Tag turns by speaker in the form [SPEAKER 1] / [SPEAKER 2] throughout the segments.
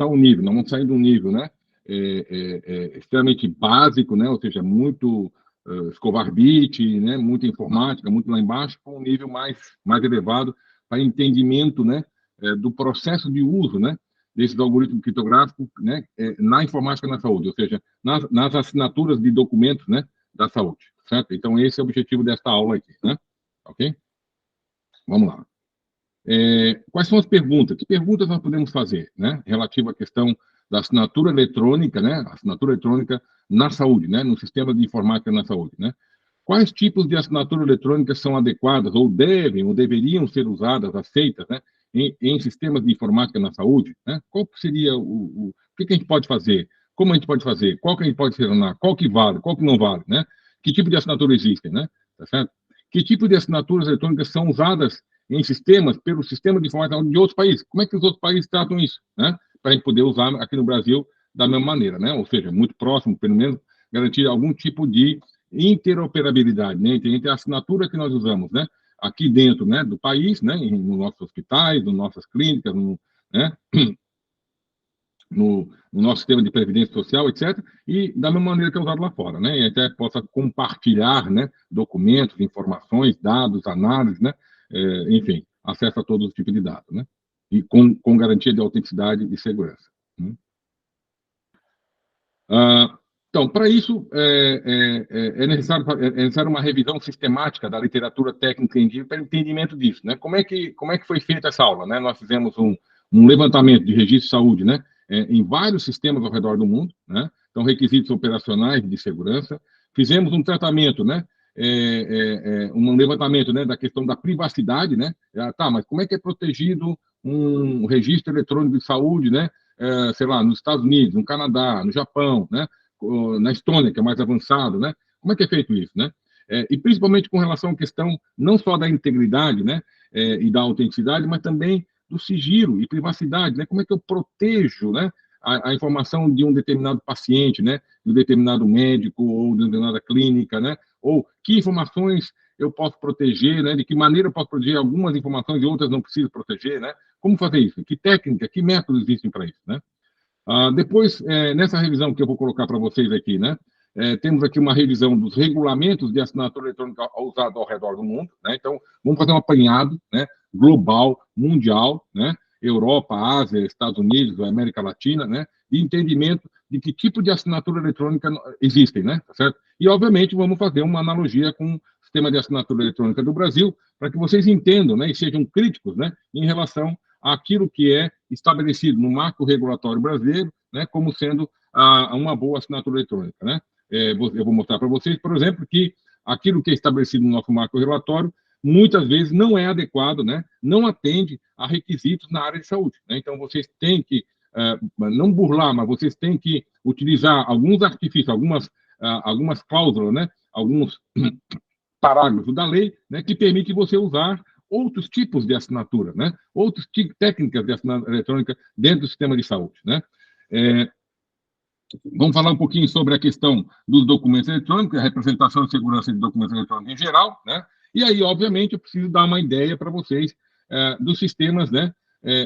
[SPEAKER 1] um nível, nós vamos sair de um nível, né, extremamente básico, né, ou seja, muito escovar bit, né, muita informática, muito lá embaixo, para um nível mais elevado para entendimento, né, do processo de uso, né, desses algoritmos criptográficos, né, na informática na saúde, ou seja, nas assinaturas de documentos, né, da saúde, certo? Então, esse é o objetivo desta aula aqui, né? Ok? Vamos lá. Quais são as perguntas? Que perguntas nós podemos fazer, né, relativa à questão da assinatura eletrônica, né, assinatura eletrônica na saúde, né, no sistema de informática na saúde, né? Quais tipos de assinatura eletrônica são adequadas ou devem ou deveriam ser usadas, aceitas, né, em sistemas de informática na saúde, né? Qual seria o que a gente pode fazer? Como a gente pode fazer? Qual que a gente pode selecionar? Qual que vale? Qual que não vale, né? Que tipo de assinatura existem, né? Tá certo? Que tipo de assinaturas eletrônicas são usadas em sistemas, pelo sistema de informática de outros países? Como é que os outros países tratam isso, né? Para a gente poder usar aqui no Brasil da mesma maneira, né? Ou seja, muito próximo, pelo menos, garantir algum tipo de interoperabilidade, né, entre a assinatura que nós usamos, né, aqui dentro, né, do país, né, nos nossos hospitais, nas nossas clínicas, né, no nosso sistema de previdência social, etc., e da mesma maneira que é usado lá fora, né, e até possa compartilhar, né, documentos, informações, dados, análises, né, enfim, acesso a todos os tipos de dados, né, e com garantia de autenticidade e segurança. Né? Então, para isso, é necessário uma revisão sistemática da literatura técnica científica para entendimento disso, né? Como é que foi feita essa aula, né? Nós fizemos um levantamento de registro de saúde, né? Em vários sistemas ao redor do mundo, né? Então, requisitos operacionais de segurança. Fizemos um tratamento, né? Um levantamento, né, da questão da privacidade, né? Tá, mas como é que é protegido um registro eletrônico de saúde, né? Sei lá, nos Estados Unidos, no Canadá, no Japão, né? Na Estônia, que é mais avançado, né? Como é que é feito isso, né? E principalmente com relação à questão não só da integridade, né? E da autenticidade, mas também do sigilo e privacidade, né? Como é que eu protejo, né? A informação de um determinado paciente, né? De um determinado médico ou de uma determinada clínica, né? Ou que informações eu posso proteger, né? De que maneira eu posso proteger algumas informações e outras não preciso proteger, né? Como fazer isso? Que técnica, que métodos existem para isso, né? Depois, nessa revisão que eu vou colocar para vocês aqui, né? Temos aqui uma revisão dos regulamentos de assinatura eletrônica usados ao redor do mundo, né? Então, vamos fazer um apanhado, né? Global, mundial, né? Europa, Ásia, Estados Unidos, América Latina, né? De entendimento de que tipo de assinatura eletrônica existem, né? Tá certo? E, obviamente, vamos fazer uma analogia com o sistema de assinatura eletrônica do Brasil, para que vocês entendam, né? E sejam críticos, né? Em relação àquilo que é estabelecido no marco regulatório brasileiro, né? Como sendo uma boa assinatura eletrônica, né? Eu vou mostrar para vocês, por exemplo, que aquilo que é estabelecido no nosso marco regulatório muitas vezes não é adequado, né? Não atende a requisitos na área de saúde, né? Então, vocês têm que, não burlar, mas vocês têm que utilizar alguns artifícios, algumas cláusulas, né? Alguns parágrafos da lei, né? Que permite você usar outros tipos de assinatura, né? Outras técnicas de assinatura eletrônica dentro do sistema de saúde, né? Vamos falar um pouquinho sobre a questão dos documentos eletrônicos, a representação e segurança de documentos eletrônicos em geral, né? E aí, obviamente, eu preciso dar uma ideia para vocês dos sistemas, né?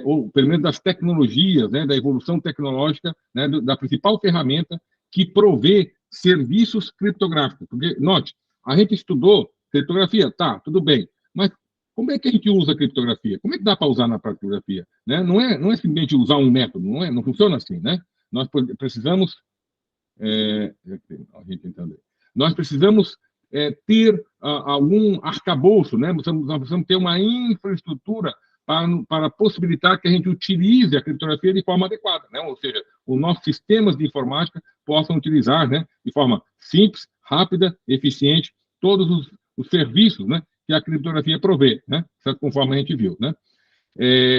[SPEAKER 1] Ou pelo menos das tecnologias, né? Da evolução tecnológica, né? Da principal ferramenta que provê serviços criptográficos. Porque, note, a gente estudou criptografia, tá, tudo bem, mas como é que a gente usa a criptografia? Como é que dá para usar na criptografia? Né? Não é simplesmente usar um método, não funciona assim, né? Nós precisamos a gente entender. Nós precisamos ter algum arcabouço, né? Nós precisamos ter uma infraestrutura para possibilitar que a gente utilize a criptografia de forma adequada, né? Ou seja, os nossos sistemas de informática possam utilizar, né, de forma simples, rápida, eficiente, todos os serviços, né, que a criptografia provê, né? Conforme a gente viu, né?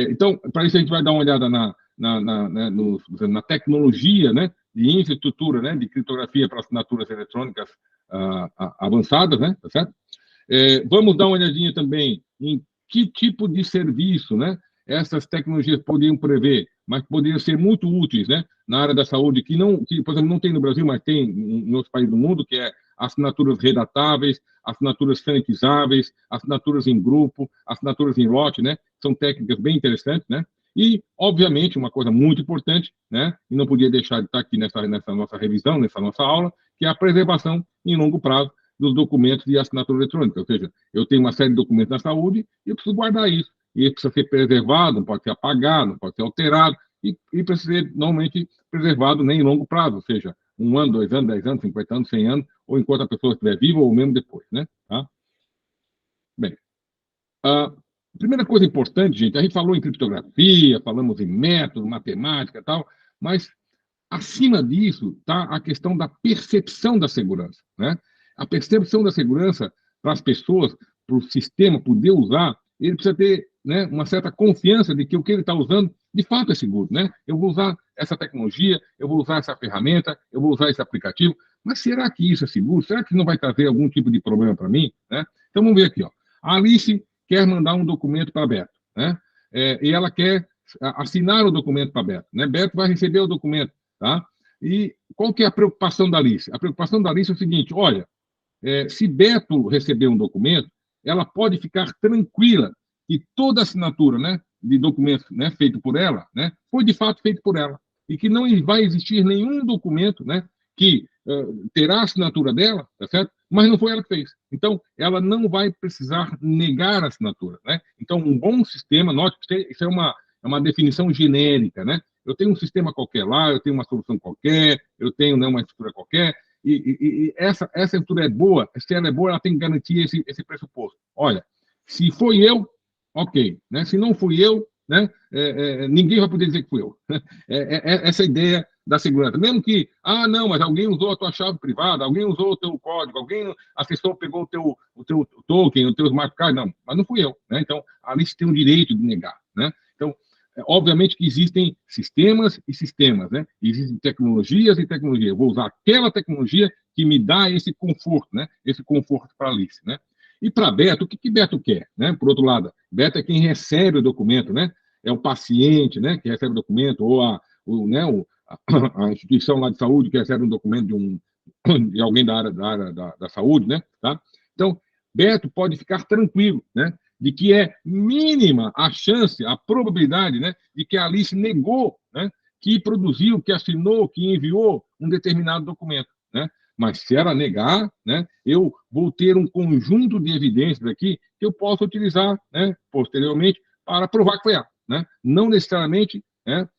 [SPEAKER 1] Então, para isso a gente vai dar uma olhada na tecnologia, né, de infraestrutura, né, de criptografia para assinaturas eletrônicas avançadas, né, tá certo? Vamos dar uma olhadinha também em que tipo de serviço, né, essas tecnologias poderiam prever, mas poderiam ser muito úteis, né, na área da saúde, que, por exemplo, não tem no Brasil, mas tem em outros países do mundo, que é assinaturas redatáveis, assinaturas sanitizáveis, assinaturas em grupo, assinaturas em lote, né? São técnicas bem interessantes, né? E, obviamente, uma coisa muito importante, né, e não podia deixar de estar aqui nessa nossa revisão, nessa nossa aula, que é a preservação em longo prazo dos documentos de assinatura eletrônica. Ou seja, eu tenho uma série de documentos na saúde e eu preciso guardar isso. E ele precisa ser preservado, não pode ser apagado, não pode ser alterado, e precisa ser, normalmente, preservado, né, em longo prazo, ou seja, 1 ano, 2 anos, 10 anos, 50 anos, 100 anos, ou enquanto a pessoa estiver viva, ou mesmo depois, né? Tá? Bem, a primeira coisa importante, gente, a gente falou em criptografia, falamos em método, matemática e tal, mas acima disso está a questão da percepção da segurança, né? A percepção da segurança para as pessoas, para o sistema poder usar, ele precisa ter, né, uma certa confiança de que o que ele está usando de fato é seguro, né? Eu vou usar essa tecnologia, eu vou usar essa ferramenta, eu vou usar esse aplicativo, mas será que isso é seguro? Será que não vai trazer algum tipo de problema para mim, né? Então vamos ver aqui, ó. A Alice quer mandar um documento para a Beto, né? E ela quer assinar o documento para a Beto, né? Beto vai receber o documento, tá? E qual que é a preocupação da Alice? A preocupação da Alice é o seguinte, olha, se Beto receber um documento, ela pode ficar tranquila que toda assinatura, né, de documento, né, feito por ela, né, foi de fato feito por ela, e que não vai existir nenhum documento, né, que terá a assinatura dela, tá certo? Mas não foi ela que fez. Então, ela não vai precisar negar a assinatura, né? Então, um bom sistema, note que isso é uma definição genérica, né? Eu tenho um sistema qualquer lá, eu tenho uma solução qualquer, eu tenho, né, uma estrutura qualquer, e essa estrutura é boa, se ela é boa, ela tem que garantir esse pressuposto. Olha, se foi eu, ok, né? Se não fui eu, né, ninguém vai poder dizer que fui eu. Essa ideia da segurança. Mesmo que, não, mas alguém usou a tua chave privada, alguém usou o teu código, alguém acessou, pegou o teu token, o teu smart card, não, mas não fui eu, né? Então, a Alice tem o direito de negar, né? Então, obviamente que existem sistemas e sistemas, né? Existem tecnologias e tecnologias. Eu vou usar aquela tecnologia que me dá esse conforto, né? Esse conforto para a Alice, né? E para Beto, o que Beto quer, né? Por outro lado, Beto é quem recebe o documento, né? É o paciente, né? Que recebe o documento, ou a instituição lá de saúde que recebe um documento de alguém da área da saúde, né? Tá? Então, Beto pode ficar tranquilo, né? De que é mínima a chance, a probabilidade, né, de que a Alice negou, né, que produziu, que assinou, que enviou um determinado documento, né? Mas se ela negar, né, eu vou ter um conjunto de evidências aqui que eu posso utilizar, né, posteriormente para provar que foi ela, né? Não necessariamente, né,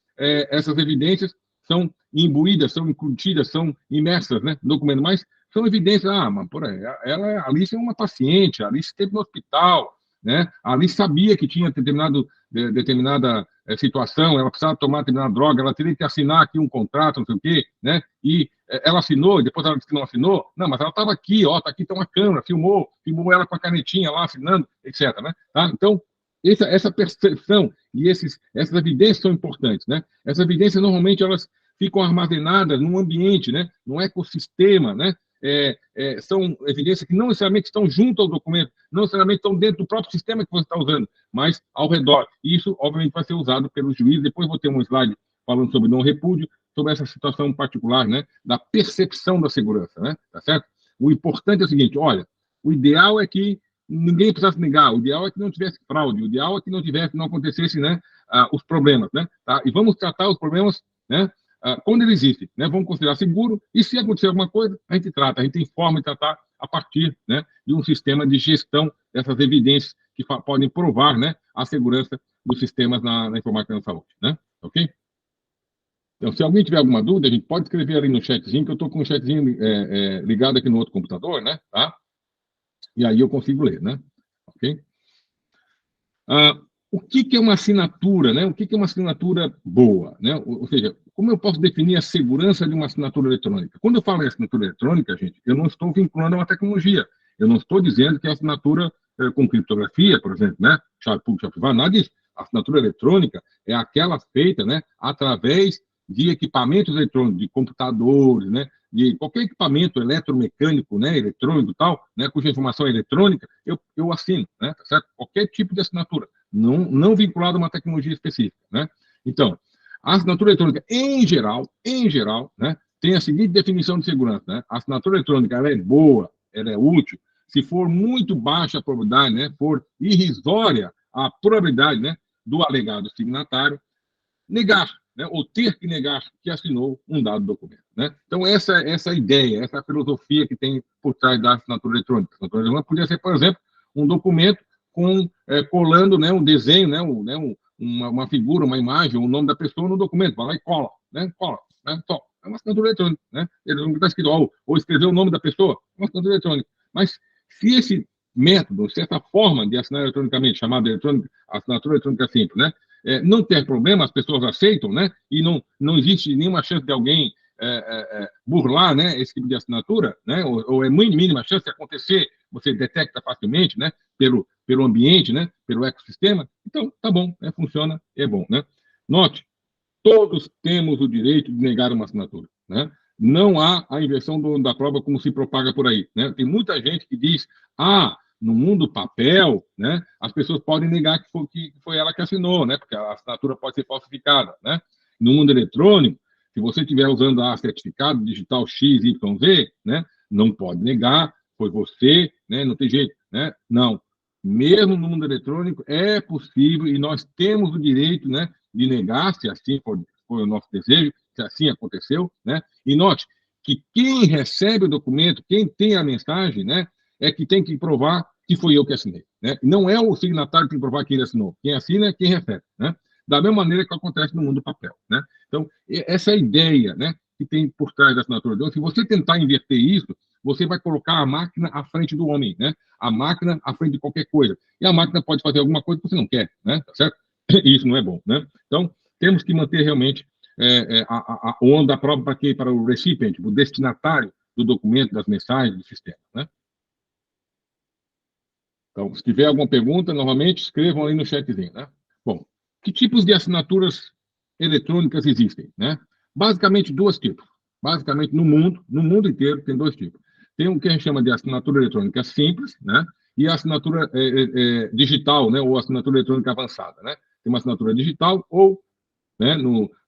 [SPEAKER 1] essas evidências são imbuídas, são incutidas, são imersas, né, no documento, mas são evidências, mas por aí, a Alice é uma paciente, a Alice esteve no hospital, né? A Alice sabia que tinha determinada situação, ela precisava tomar determinada droga, ela teria que assinar aqui um contrato, não sei o quê, né? E ela assinou, e depois ela disse que não assinou. Não, mas ela estava aqui, ó, tá aqui, tem uma câmera, filmou ela com a canetinha lá, assinando, etc, né? Tá? Então, essa percepção e essas evidências são importantes, né? Essas evidências, normalmente, elas ficam armazenadas num ambiente, né? Num ecossistema, né? São evidências que não necessariamente estão junto ao documento, não necessariamente estão dentro do próprio sistema que você está usando, mas ao redor. E isso, obviamente, vai ser usado pelos juízes. Depois vou ter um slide falando sobre não repúdio, sobre essa situação particular, né, da percepção da segurança, né, tá certo? O importante é o seguinte, olha, o ideal é que ninguém precisasse negar, o ideal é que não tivesse fraude, o ideal é que não acontecesse, né, os problemas, né, tá? E vamos tratar os problemas, né, quando ele existe, né? Vamos considerar seguro, e se acontecer alguma coisa, a gente trata, a gente informa e tratar a partir, né, de um sistema de gestão dessas evidências que podem provar, né, a segurança dos sistemas na informática da saúde, né? Ok? Então, se alguém tiver alguma dúvida, a gente pode escrever ali no chatzinho, que eu estou com um chatzinho ligado aqui no outro computador, né? Tá? E aí eu consigo ler, né? Ok? O que é uma assinatura, né? O que é uma assinatura boa, né? Ou seja, como eu posso definir a segurança de uma assinatura eletrônica? Quando eu falo em assinatura eletrônica, gente, eu não estou vinculando a uma tecnologia. Eu não estou dizendo que a assinatura com criptografia, por exemplo, né? Chave pública, chave privada, nada disso. A assinatura eletrônica é aquela feita, né, através de equipamentos eletrônicos, de computadores, né, de qualquer equipamento eletromecânico, né, eletrônico e tal, né, cuja informação é eletrônica, eu assino, né, tá certo? Qualquer tipo de assinatura, não vinculado a uma tecnologia específica, né? Então, a assinatura eletrônica, em geral, né, tem a seguinte definição de segurança, né? A assinatura eletrônica, ela é boa, ela é útil, se for muito baixa a probabilidade, né, for irrisória a probabilidade, né, do alegado signatário, negar, né, ou ter que negar que assinou um dado documento. Né? Então, essa ideia, essa filosofia que tem por trás da assinatura eletrônica. A assinatura eletrônica podia ser, por exemplo, um documento colando, né, um desenho, né, uma figura, uma imagem, o nome da pessoa no documento, vai lá e cola, né, cola. Né, só. É uma assinatura eletrônica. Né? Ele está escrito, ou escrever o nome da pessoa, é uma assinatura eletrônica. Mas se esse método, se essa forma de assinar eletronicamente, chamada assinatura eletrônica simples, né, não ter problema, as pessoas aceitam, né, e não existe nenhuma chance de alguém burlar, né, esse tipo de assinatura, né, ou é muito mínima chance de acontecer, você detecta facilmente, né, pelo ambiente, né, pelo ecossistema, então tá bom, né, funciona, é bom. Né. Note, todos temos o direito de negar uma assinatura. Né. Não há a inversão da prova como se propaga por aí. Né. Tem muita gente que diz, no mundo papel, né, as pessoas podem negar que foi ela que assinou, né, porque a assinatura pode ser falsificada. Né. No mundo eletrônico, se você estiver usando certificado digital X, Y, Z, né, não pode negar, foi você, né, não tem jeito. Né. Não. Mesmo no mundo eletrônico, é possível e nós temos o direito, né, de negar, se assim foi o nosso desejo, se assim aconteceu. Né. E note que quem recebe o documento, quem tem a mensagem, né, é que tem que provar que foi eu que assinei. Né? Não é o signatário que tem que provar que ele assinou. Quem assina é quem recebe. Né? Da mesma maneira que acontece no mundo do papel. Né? Então, essa é a ideia, né, que tem por trás da assinatura. Então, se você tentar inverter isso, você vai colocar a máquina à frente do homem, né? A máquina à frente de qualquer coisa. E a máquina pode fazer alguma coisa que você não quer, né? Tá certo? Isso não é bom. Né? Então, temos que manter realmente o ônus da prova para o recipient, o destinatário do documento, das mensagens, do sistema. Né? Então, se tiver alguma pergunta, novamente, escrevam aí no chatzinho. Né? Bom, que tipos de assinaturas eletrônicas existem? Né? Basicamente, dois tipos. Basicamente, no mundo inteiro, tem dois tipos. Tem o que a gente chama de assinatura eletrônica simples, né? E a assinatura digital, né? Ou assinatura eletrônica avançada. Né? Tem uma assinatura digital ou, né,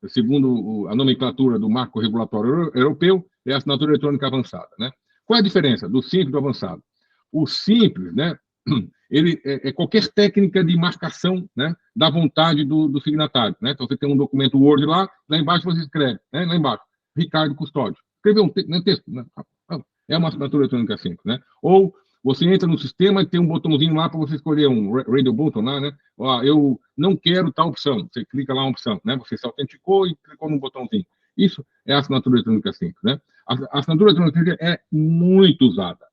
[SPEAKER 1] segundo a nomenclatura do marco regulatório europeu, é a assinatura eletrônica avançada. Né? Qual é a diferença do simples e do avançado? O simples, né, ele é qualquer técnica de marcação, né, da vontade do signatário. Né? Então, você tem um documento Word lá embaixo você escreve, né, lá embaixo, Ricardo Custódio. Escreveu um texto. Né? É uma assinatura eletrônica simples. Né? Ou você entra no sistema e tem um botãozinho lá para você escolher um radio button lá, né? Eu não quero tal opção. Você clica lá uma opção, né? Você se autenticou e clicou no botãozinho. Isso é a assinatura eletrônica simples, né? A assinatura eletrônica é muito usada,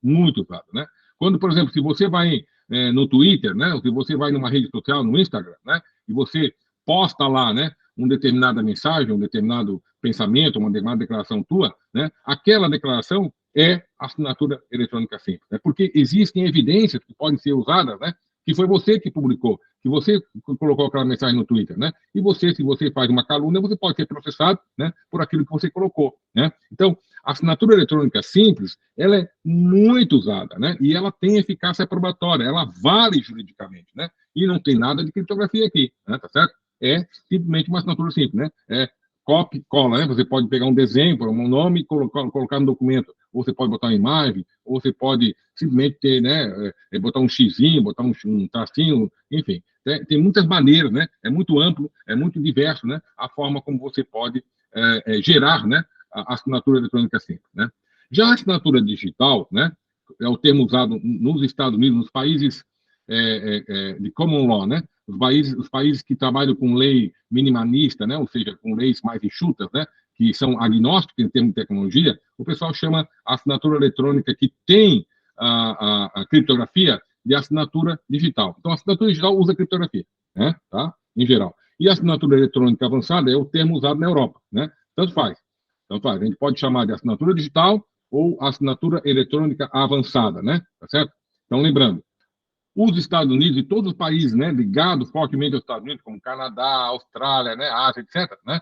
[SPEAKER 1] né? Quando, por exemplo, se você vai no Twitter, né? Ou se você vai numa rede social, no Instagram, né? E você posta lá, né? Uma determinada mensagem, um determinado pensamento, uma determinada declaração tua, né? Aquela declaração é assinatura eletrônica simples. Né? Porque existem evidências que podem ser usadas, né? Que foi você que publicou, que você colocou aquela mensagem no Twitter, né? E você, se você faz uma calúnia, você pode ser processado, né, por aquilo que você colocou, né? Então, a assinatura eletrônica simples, ela é muito usada, né? E ela tem eficácia probatória, ela vale juridicamente, né? E não tem nada de criptografia aqui, né? Tá certo? É simplesmente uma assinatura simples, né? É copy, cola, né? Você pode pegar um desenho, um nome e colocar no documento. Ou você pode botar uma imagem, ou você pode simplesmente ter, né, botar um xizinho, botar um tracinho, enfim. Tem muitas maneiras, né? É muito amplo, é muito diverso, né? A forma como você pode gerar, né, a assinatura eletrônica simples, né? Já a assinatura digital, né, é o termo usado nos Estados Unidos, nos países de common law, né? Os países que trabalham com lei minimalista, né? Ou seja, com leis mais enxutas, né? Que são agnósticos em termos de tecnologia, o pessoal chama a assinatura eletrônica que tem a criptografia de assinatura digital. Então, a assinatura digital usa criptografia, né? Tá? Em geral. E a assinatura eletrônica avançada é o termo usado na Europa, né? Tanto faz. A gente pode chamar de assinatura digital ou assinatura eletrônica avançada, né? Tá certo? Então, lembrando, os Estados Unidos e todos os países, né, ligados fortemente aos Estados Unidos, como Canadá, Austrália, né, Ásia, etc., né,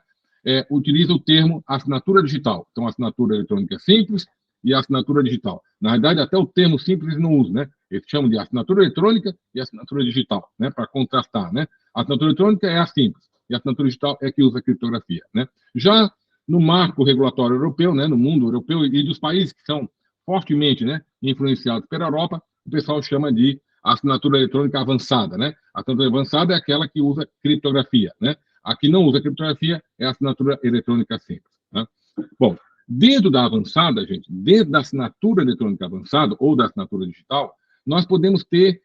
[SPEAKER 1] utilizam o termo assinatura digital. Então, assinatura eletrônica simples e assinatura digital. Na verdade, até o termo simples eles não usam, né? Eles chamam de assinatura eletrônica e assinatura digital, né, para contrastar, né? A assinatura eletrônica é a simples e a assinatura digital é que usa criptografia, né? Já no marco regulatório europeu, né, no mundo europeu e dos países que são fortemente, né, influenciados pela Europa, o pessoal chama de assinatura eletrônica avançada, né? A assinatura avançada é aquela que usa criptografia, né? A que não usa criptografia é a assinatura eletrônica simples. Né? Bom, dentro da avançada, gente, dentro da assinatura eletrônica avançada ou da assinatura digital, nós podemos ter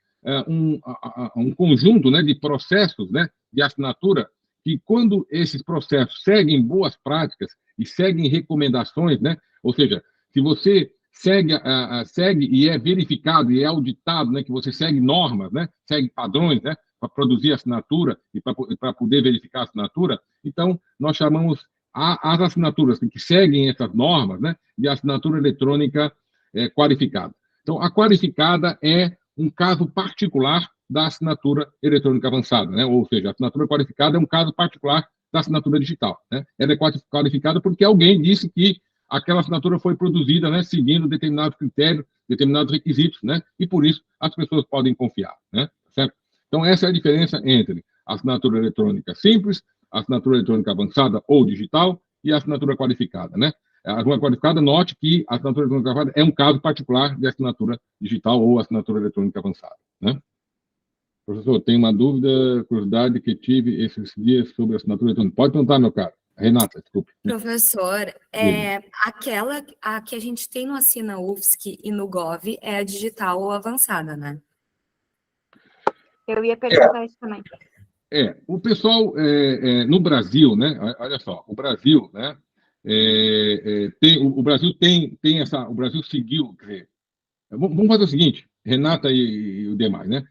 [SPEAKER 1] um conjunto, né, de processos, né, de assinatura que, quando esses processos seguem boas práticas e seguem recomendações, né, ou seja, se você segue e é verificado e é auditado, né, que você segue normas, né, segue padrões, né, para produzir assinatura e para poder verificar a assinatura, então nós chamamos as assinaturas que seguem essas normas, né, de assinatura eletrônica qualificada. Então, a qualificada é um caso particular da assinatura eletrônica avançada, né? Ou seja, a assinatura qualificada é um caso particular da assinatura digital, né? Ela é qualificada porque alguém disse que aquela assinatura foi produzida, né, seguindo determinados critérios, determinados requisitos, né? E por isso as pessoas podem confiar, né? Certo? Então, essa é a diferença entre a assinatura eletrônica simples, a assinatura eletrônica avançada ou digital e a assinatura qualificada, né? A assinatura qualificada, note que a assinatura eletrônica qualificada é um caso particular de assinatura digital ou assinatura eletrônica avançada, né? Professor, tem uma dúvida, curiosidade que tive esses dias sobre a assinatura eletrônica. Pode perguntar, meu caro. Renata, desculpe.
[SPEAKER 2] Professor, a que a gente tem no Assina UFSC e no Gov é a digital ou avançada, né?
[SPEAKER 3] Eu ia perguntar isso também.
[SPEAKER 1] O pessoal no Brasil, né? Olha só, o Brasil, né? O Brasil tem essa, o Brasil seguiu, quer dizer, vamos fazer o seguinte, Renata e o demais, né?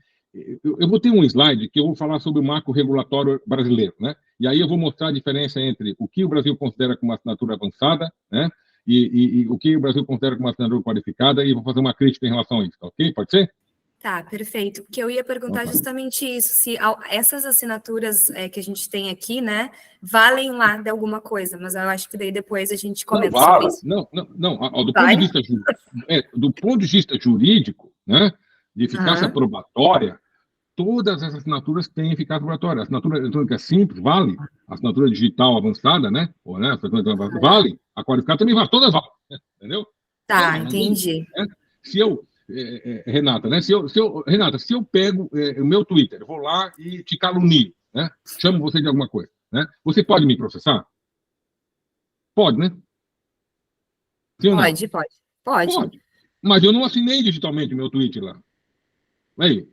[SPEAKER 1] Eu vou ter um slide que eu vou falar sobre o marco regulatório brasileiro, né? E aí eu vou mostrar a diferença entre o que o Brasil considera como assinatura avançada, né? E o que o Brasil considera como assinatura qualificada, e vou fazer uma crítica em relação a isso, ok? Pode ser?
[SPEAKER 2] Tá, perfeito. Porque eu ia perguntar justamente isso, se essas assinaturas que a gente tem aqui, né, valem lá de alguma coisa, mas eu acho que daí depois a gente comenta sobre isso.
[SPEAKER 1] Não. Do ponto de vista jurídico, né, de eficácia probatória, todas as assinaturas têm eficácia probatória. A assinatura eletrônica simples vale, a assinatura digital avançada, né, ou, né, a assinatura avançada, vale, a qualificada também vale, todas valem, entendeu?
[SPEAKER 2] Tá, entendi.
[SPEAKER 1] Se eu Renata, né? Renata, se eu pego o meu Twitter, vou lá e te calunio, né? Chamo você de alguma coisa, né? Você pode me processar? Pode, né? Sim ou não? Pode. Mas eu não assinei digitalmente o meu tweet lá. Aí,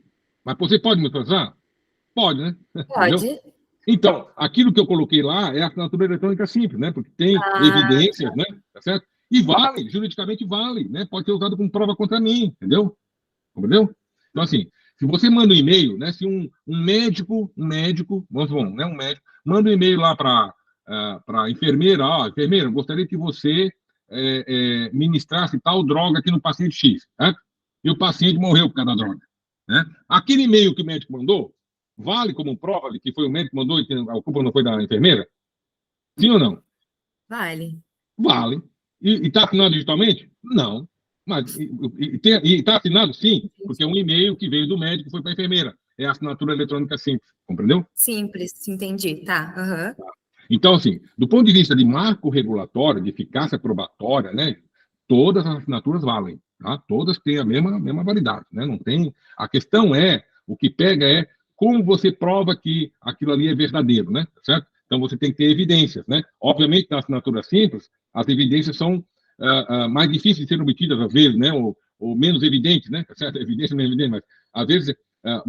[SPEAKER 1] mas você pode me processar? Pode, né?
[SPEAKER 2] Pode.
[SPEAKER 1] Entendeu? Então, aquilo que eu coloquei lá é a assinatura eletrônica simples, né? Porque tem evidências, né? Tá certo? E vale, juridicamente vale, né? Pode ser usado como prova contra mim, entendeu? Compreendeu? Então, assim, se você manda um e-mail, né? Se um médico, vamos supor, né? Um médico, manda um e-mail lá para a enfermeira, enfermeira, gostaria que você ministrasse tal droga aqui no paciente X, né? E o paciente morreu por causa da droga, né? Aquele e-mail que o médico mandou, vale como prova de que foi o médico que mandou e que a culpa não foi da enfermeira? Sim ou não?
[SPEAKER 2] Vale.
[SPEAKER 1] Vale. E está assinado digitalmente? Não. Mas está assinado, sim, porque é um e-mail que veio do médico e foi para a enfermeira. É a assinatura eletrônica simples, compreendeu?
[SPEAKER 2] Simples, entendi. Tá.
[SPEAKER 1] Então, assim, do ponto de vista de marco regulatório, de eficácia probatória, né, todas as assinaturas valem, tá? Todas têm a mesma validade, né? Não tem. A questão o que pega é como você prova que aquilo ali é verdadeiro, né? Certo? Então você tem que ter evidências, né? Obviamente, na assinatura simples, as evidências são mais difíceis de serem obtidas, às vezes, né? Ou menos evidentes, né? Certo? Evidência não é evidente, mas às vezes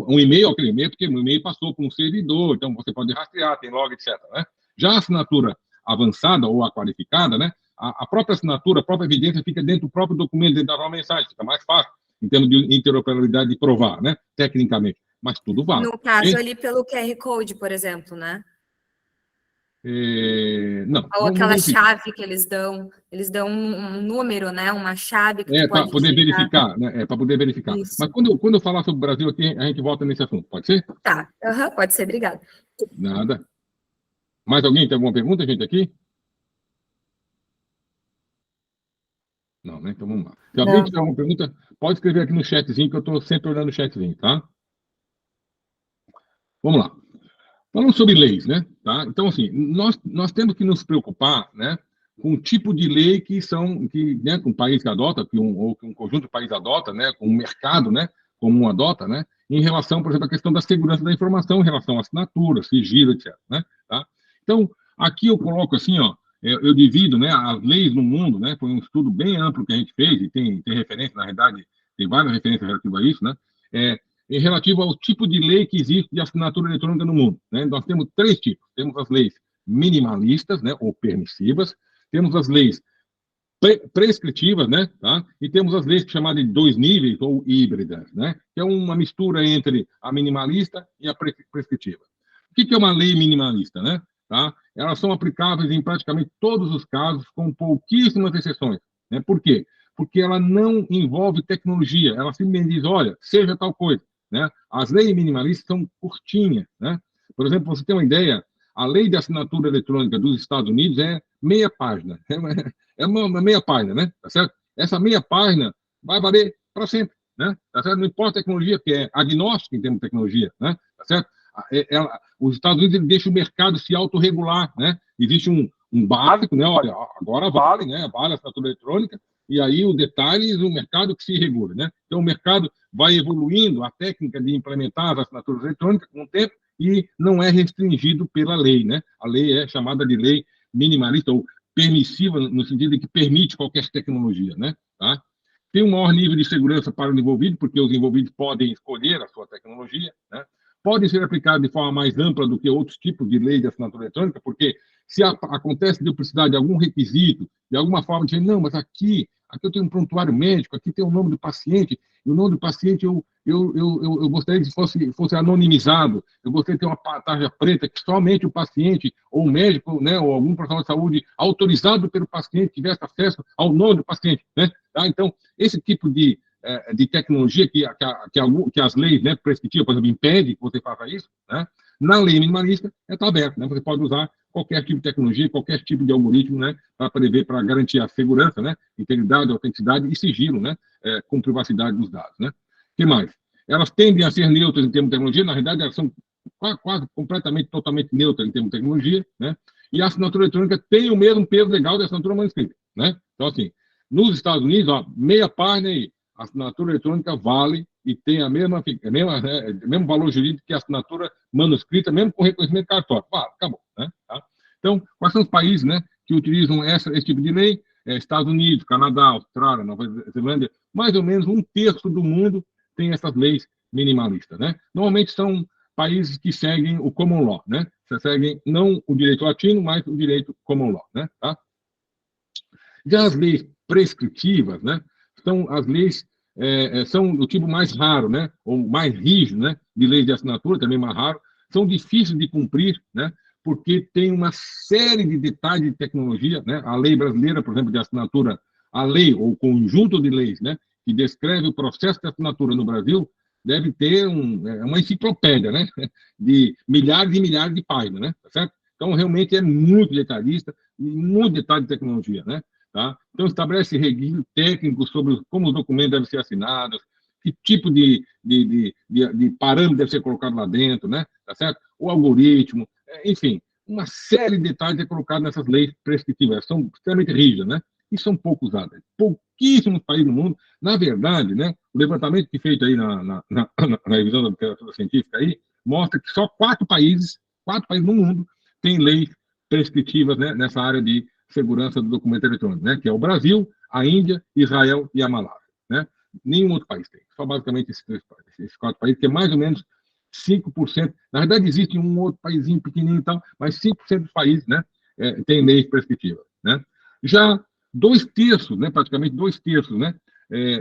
[SPEAKER 1] um e-mail, aquele e-mail, porque o e-mail passou por um servidor, então você pode rastrear, tem log, etc. Né? Já a assinatura avançada ou a qualificada, né? A própria assinatura, a própria evidência fica dentro do próprio documento, dentro da própria mensagem, fica mais fácil em termos de interoperabilidade de provar, né? Tecnicamente, mas tudo vale.
[SPEAKER 2] No caso ali pelo QR Code, por exemplo, né?
[SPEAKER 1] Não.
[SPEAKER 2] Ou aquela chave que eles dão um número, né? Uma chave que tu
[SPEAKER 1] para poder verificar, né? Para poder verificar. Isso. Mas quando eu falar sobre o Brasil aqui, a gente volta nesse assunto, pode ser?
[SPEAKER 2] Tá, pode ser, obrigada.
[SPEAKER 1] Nada. Mais alguém tem alguma pergunta, gente, aqui? Não, né? Então vamos lá. Se alguém tiver alguma pergunta, pode escrever aqui no chatzinho, que eu estou sempre olhando o chatzinho, tá? Vamos lá. Falando sobre leis, né? Tá? Então, assim, nós temos que nos preocupar, né, com o tipo de lei que né, que um país adota, ou que um conjunto de países adota, né, com o mercado, né, comum adota, né, em relação, por exemplo, à questão da segurança da informação, em relação à assinatura, sigilo, etc. Né? Tá? Então, aqui eu coloco assim, ó, eu divido, né, as leis no mundo, né, foi um estudo bem amplo que a gente fez, e tem referência, na verdade, tem várias referências relativas a isso, né, relativo ao tipo de lei que existe de assinatura eletrônica no mundo, né. Nós temos 3 tipos. Temos as leis minimalistas, né, ou permissivas, temos as leis prescritivas, né, tá? E temos as leis chamadas de 2 níveis ou híbridas, né, que é uma mistura entre a minimalista e a prescritiva. O que é uma lei minimalista, né? Tá? Elas são aplicáveis em praticamente todos os casos, com pouquíssimas exceções, né? Por quê? Porque ela não envolve tecnologia, ela simplesmente diz, olha, seja tal coisa, né? As leis minimalistas são curtinhas, né? Por exemplo, você tem uma ideia, a lei de assinatura eletrônica dos Estados Unidos é meia página, é uma meia página, né? Tá certo? Essa meia página vai valer para sempre, né? Tá certo? Não importa a tecnologia, que é agnóstica em termos de tecnologia, né? Tá certo? Os Estados Unidos deixam o mercado se autorregular, né? Existe um básico, né? Olha, agora vale, né? Vale a assinatura eletrônica, e aí o detalhe o mercado que se regula, né? Então o mercado vai evoluindo a técnica de implementar as assinaturas eletrônicas com o tempo e não é restringido pela lei, né? A lei é chamada de lei minimalista ou permissiva no sentido de que permite qualquer tecnologia, né? Tá? Tem um maior nível de segurança para o envolvido, porque os envolvidos podem escolher a sua tecnologia, né? Podem ser aplicados de forma mais ampla do que outros tipos de lei de assinatura eletrônica, porque se acontece de eu precisar de algum requisito, de alguma forma, de dizer, não, mas aqui eu tenho um prontuário médico, aqui tem o nome do paciente, e o nome do paciente eu gostaria que fosse anonimizado, eu gostaria de ter uma tarja preta que somente o paciente, ou o médico, né, ou algum profissional de saúde autorizado pelo paciente tivesse acesso ao nome do paciente, né? Tá? Então, esse tipo de tecnologia que as leis, né, prescritivas, por exemplo, impedem que você faça isso, né? Na lei minimalista está aberto, né? Você pode usar qualquer tipo de tecnologia, qualquer tipo de algoritmo, né, para garantir a segurança, né, integridade, autenticidade e sigilo, né, com privacidade dos dados, né. O que mais? Elas tendem a ser neutras em termos de tecnologia, na realidade elas são quase completamente, totalmente neutras em termos de tecnologia, né, e a assinatura eletrônica tem o mesmo peso legal da assinatura manuscrita, né. Então, assim, nos Estados Unidos, ó, meia página aí, a assinatura eletrônica vale e tem o mesmo valor jurídico que a assinatura manuscrita, mesmo com reconhecimento cartório. Acabou. Né? Tá? Então, quais são os países, né, que utilizam esse tipo de lei? Estados Unidos, Canadá, Austrália, Nova Zelândia, mais ou menos 1/3 do mundo tem essas leis minimalistas. Né? Normalmente são países que seguem o common law, né? Seguem não o direito latino, mas o direito common law. Né? Tá? Já as leis prescritivas, né, são as leis são do tipo mais raro, né, ou mais rígido, né, de leis de assinatura, também mais raro, são difíceis de cumprir, né, porque tem uma série de detalhes de tecnologia, né, a lei brasileira, por exemplo, de assinatura, a lei ou conjunto de leis, né, que descreve o processo de assinatura no Brasil, deve ter uma enciclopédia, né, de milhares e milhares de páginas, né, tá certo? Então, realmente é muito detalhista, muito detalhe de tecnologia, né? Tá? Então, estabelece registro técnico sobre como os documentos devem ser assinados, que tipo de parâmetro deve ser colocado lá dentro, né? Tá certo? O algoritmo, enfim, uma série de detalhes é colocado nessas leis prescritivas, são extremamente rígidas, né? E são pouco usadas. Pouquíssimos países no mundo, na verdade, né? O levantamento que feito aí na revisão da literatura científica aí, mostra que só 4 países no mundo têm leis prescritivas, né, nessa área de segurança do documento eletrônico, né, que é o Brasil, a Índia, Israel e a Malásia. Né? Nenhum outro país tem. Só basicamente esses 4 países, que é mais ou menos 5%. Na verdade, existe um outro paísinho pequenininho e tal, mas 5% dos países, né, tem leis prescritivas. Né? Já 2/3, né, praticamente 2/3, né,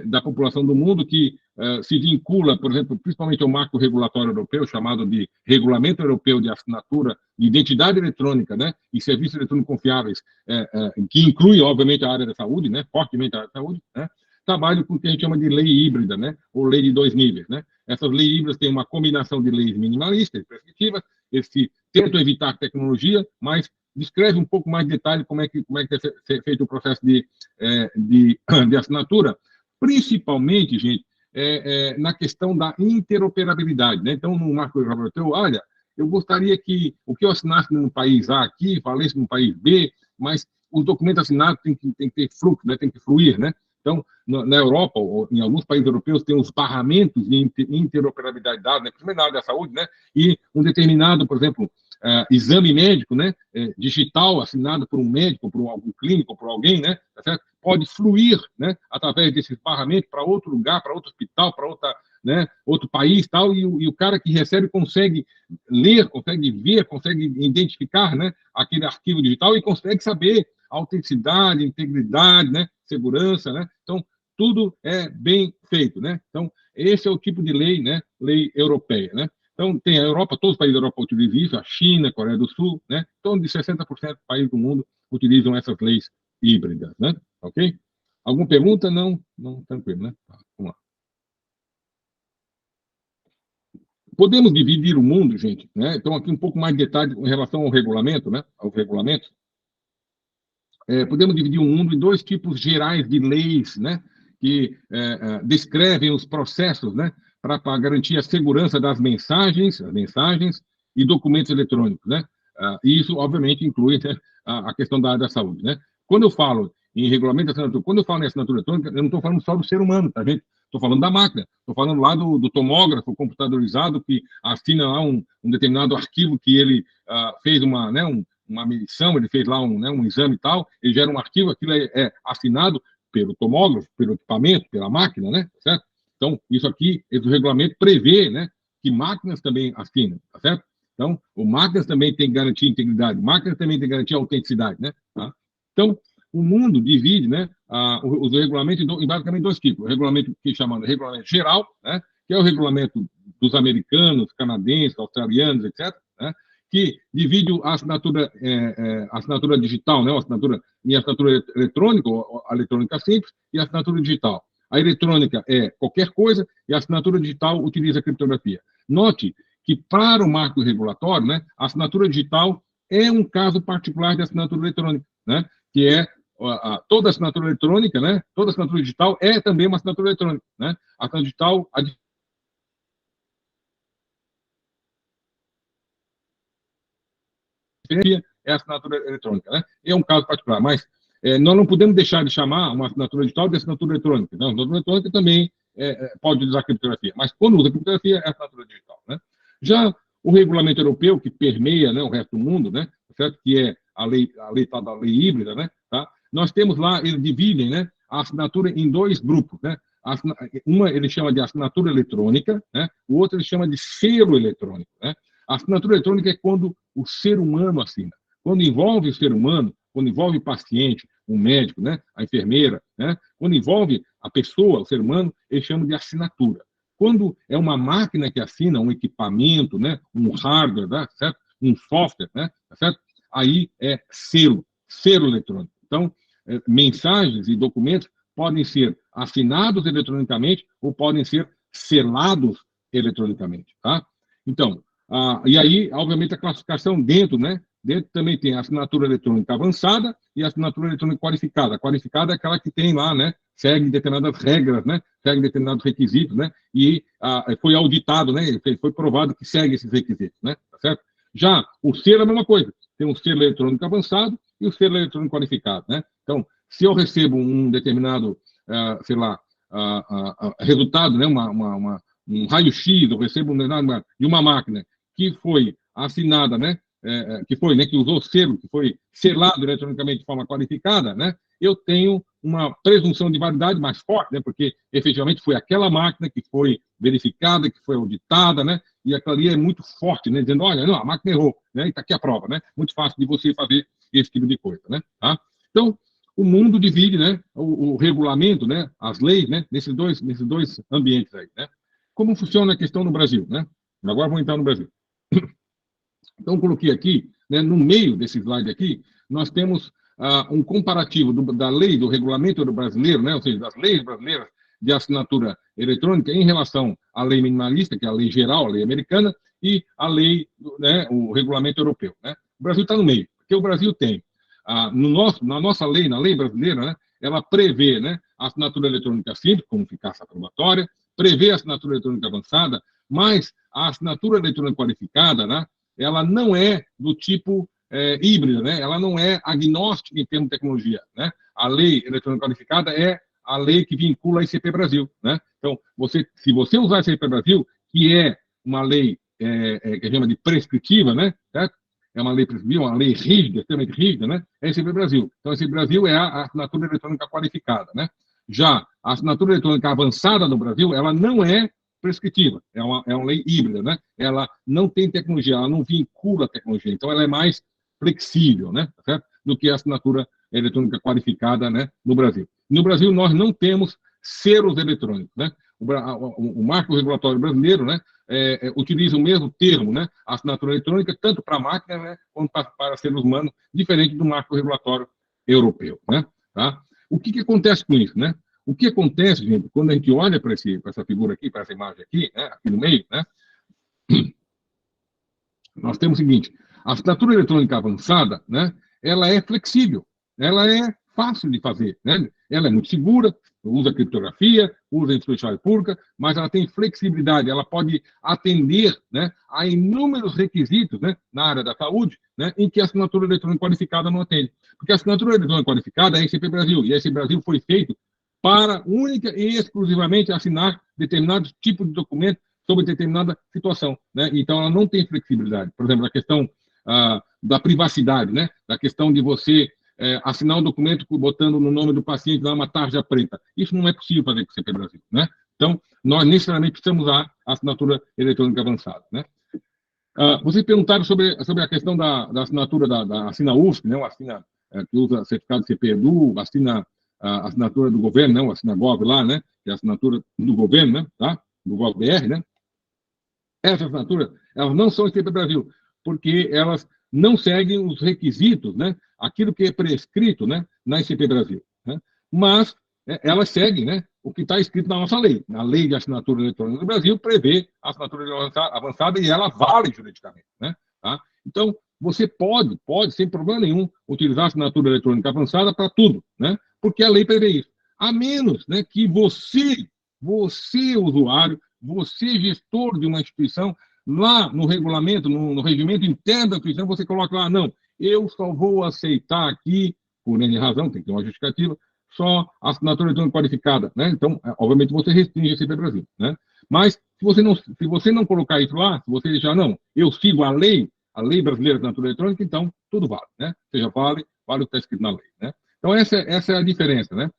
[SPEAKER 1] da população do mundo que se vincula, por exemplo, principalmente ao marco regulatório europeu, chamado de Regulamento Europeu de Assinatura de Identidade Eletrônica, né, e Serviços Eletrônicos Confiáveis, que inclui, obviamente, a área da saúde, né, fortemente a área da saúde, né, trabalho com o que a gente chama de lei híbrida, né, ou lei de 2 níveis. Né. Essas leis híbridas têm uma combinação de leis minimalistas e prescritivas, eles tentam evitar tecnologia, mas descreve um pouco mais de detalhe como é que deve ser feito o processo de assinatura, principalmente, gente, na questão da interoperabilidade. Né? Então, no marco europeu, olha, eu gostaria que o que eu assinasse no país A aqui, valesse no país B, mas os documentos assinados têm que ter fluxo, né? Tem que fluir. Né? Então, na Europa, ou em alguns países europeus, tem os barramentos de interoperabilidade de dados, né? Principalmente na área da saúde, né? E um determinado, por exemplo, exame médico, né, digital, assinado por um médico, por algum clínico, por alguém, né, tá certo? Pode fluir, né, através desse barramento para outro lugar, para outro hospital, para outra, né, outro país, tal, e o cara que recebe consegue ler, consegue ver, consegue identificar, né, aquele arquivo digital e consegue saber a autenticidade, integridade, né, segurança, né? Então, tudo é bem feito, né? Então, esse é o tipo de lei, né, lei europeia, né? Então, tem a Europa, todos os países da Europa utilizam isso, a China, a Coreia do Sul, né? Em torno de 60% dos países do mundo utilizam essas leis híbridas, né? Ok? Alguma pergunta? Não? Não, tranquilo, né? Tá, vamos lá. Podemos dividir o mundo, gente, né? Então, aqui um pouco mais de detalhe em relação ao regulamento, né? Aos regulamentos. Podemos dividir o mundo em dois tipos gerais de leis, né? Que descrevem os processos, né? Para garantir a segurança das mensagens e documentos eletrônicos, né? E isso, obviamente, inclui, né, a questão da área da saúde, né? Quando eu falo em regulamento de assinatura, quando eu falo em assinatura eletrônica, eu não estou falando só do ser humano, tá, gente? Estou falando da máquina, estou falando lá do tomógrafo computadorizado que assina lá um determinado arquivo que ele fez uma medição, ele fez lá um exame e tal, ele gera um arquivo, aquilo é assinado pelo tomógrafo, pelo equipamento, pela máquina, né? Certo? Então, isso aqui, esse regulamento prevê, né, que máquinas também assinam, tá certo? Então, máquinas também têm que garantir integridade, máquinas também têm que garantir autenticidade, né? Tá? Então, o mundo divide, né, os regulamentos em basicamente dois tipos. O regulamento que chama de regulamento geral, né, que é o regulamento dos americanos, canadenses, australianos, etc., né, que divide a assinatura digital, né, a assinatura eletrônica, ou a eletrônica simples, e a assinatura digital. A eletrônica é qualquer coisa e a assinatura digital utiliza a criptografia. Note que, para o marco regulatório, né, a assinatura digital é um caso particular de assinatura eletrônica, né, que é toda assinatura eletrônica, né, toda assinatura digital é também uma assinatura eletrônica. Né, a assinatura digital, é a assinatura eletrônica, né? É um caso particular, mas nós não podemos deixar de chamar uma assinatura digital de assinatura eletrônica. Não, a assinatura eletrônica também pode usar criptografia, mas quando usa criptografia é assinatura digital, né? Já o regulamento europeu, que permeia, né, o resto do mundo, né, certo? Que é a lei híbrida, né? Tá? Nós temos lá, eles dividem, né, a assinatura em dois grupos, né? Uma ele chama de assinatura eletrônica, né? O outro ele chama de selo eletrônico, né? A assinatura eletrônica é quando o ser humano assina. Quando envolve o ser humano, quando envolve o paciente, o médico, né, a enfermeira, né, quando envolve a pessoa, o ser humano, eles chamam de assinatura. Quando é uma máquina que assina, um equipamento, né, um hardware, né, certo? Um software, né, certo? Aí é selo eletrônico. Então, mensagens e documentos podem ser assinados eletronicamente ou podem ser selados eletronicamente, tá? Então, e aí, obviamente, a classificação dentro, né? Dentro também tem a assinatura eletrônica avançada e a assinatura eletrônica qualificada. A qualificada é aquela que tem lá, né? Segue determinadas regras, né? Segue determinados requisitos, né? E foi auditado, né? Foi provado que segue esses requisitos, né? Tá certo? Já o selo é a mesma coisa. Tem um selo eletrônico avançado e o selo eletrônico qualificado, né? Então, se eu recebo um determinado, sei lá, resultado, né? Um raio-x, eu recebo de uma máquina que foi assinada, né? Que usou selo, que foi selado eletronicamente de forma qualificada, né? Eu tenho uma presunção de validade mais forte, né? Porque efetivamente foi aquela máquina que foi verificada, que foi auditada, né? E aquilo ali é muito forte, né? Dizendo, olha, não, a máquina errou, né? E está aqui a prova, né? Muito fácil de você fazer esse tipo de coisa, né? Tá? Então, o mundo divide, né? O regulamento, né? As leis, né? Nesses dois ambientes aí, né? Como funciona a questão no Brasil, né? Agora vamos entrar no Brasil. Então, coloquei aqui, né, no meio desse slide aqui, nós temos um comparativo da lei, do regulamento brasileiro, né, ou seja, das leis brasileiras de assinatura eletrônica em relação à lei minimalista, que é a lei geral, a lei americana, e a lei, né, o regulamento europeu. Né? O Brasil está no meio, porque o Brasil tem, na nossa lei, na lei brasileira, né, ela prevê, né, a assinatura eletrônica simples, como eficácia probatória, prevê a assinatura eletrônica avançada, mas a assinatura eletrônica qualificada, né, ela não é do tipo híbrida, né? Ela não é agnóstica em termos de tecnologia. Né? A lei eletrônica qualificada é a lei que vincula a ICP Brasil. Né? Então, se você usar a ICP Brasil, que é uma lei que a gente chama de prescritiva, né? Certo? é uma lei prescritiva, uma lei rígida, extremamente rígida, né? É a SCP Brasil. Então, a SCP Brasil é a assinatura eletrônica qualificada, né? Já a assinatura eletrônica avançada no Brasil, ela não é prescritiva, é uma lei híbrida, né? Ela não tem tecnologia, ela não vincula a tecnologia, então ela é mais flexível, né? Certo? Do que a assinatura eletrônica qualificada, né? No Brasil. No Brasil, nós não temos selos eletrônicos, né? O marco regulatório brasileiro, né? Utiliza o mesmo termo, né? Assinatura eletrônica, tanto para máquina, né? Quanto para seres humanos, diferente do marco regulatório europeu, né? Tá? O que acontece com isso, né? O que acontece, gente, quando a gente olha para essa figura aqui, para essa imagem aqui, né? Aqui no meio, né? Nós temos o seguinte: a assinatura eletrônica avançada, né? Ela é flexível, ela é fácil de fazer, né? Ela é muito segura, usa criptografia, usa inteligência pública, mas ela tem flexibilidade, ela pode atender, né, a inúmeros requisitos, né, na área da saúde, né, em que a assinatura eletrônica qualificada não atende. Porque a assinatura eletrônica qualificada é a SCP Brasil, e a SCP Brasil foi feito para única e exclusivamente assinar determinados tipos de documentos sobre determinada situação, né? Então, ela não tem flexibilidade. Por exemplo, a questão da privacidade, né? Da questão de você assinar um documento botando no nome do paciente lá uma tarja preta. Isso não é possível fazer com o CP Brasil, né? Então, nós necessariamente precisamos usar a assinatura eletrônica avançada, né? Vocês perguntaram sobre a questão da assinatura da Assina USP, né? O Assina, que usa certificado CP-Edu, a assinatura do governo, né? O Assina Gov lá, né? Que é a assinatura do governo, né? Tá? Do Gov-BR, né? Essas assinaturas, elas não são CP Brasil, porque elas não seguem os requisitos, né? Aquilo que é prescrito, né? Na ICP Brasil, né? Mas elas seguem, né? O que está escrito na nossa lei. A Lei de Assinatura Eletrônica do Brasil prevê a assinatura avançada e ela vale juridicamente, né? Tá? Então, você pode, sem problema nenhum, utilizar a assinatura eletrônica avançada para tudo, né? Porque a lei prevê isso. A menos, né, que você, usuário, você, gestor de uma instituição, lá no regulamento, no regimento interno da instituição, você coloca lá, não, eu só vou aceitar aqui, por N razão, tem que ter uma justificativa, só a assinatura eletrônica qualificada, né? Então, obviamente, você restringe a CP Brasil, né? Mas, se você não colocar isso lá, se você deixar, não, eu sigo a lei brasileira de assinatura eletrônica, então, tudo vale, né? Ou seja, vale o que está escrito na lei, né? Então, essa é a diferença, né?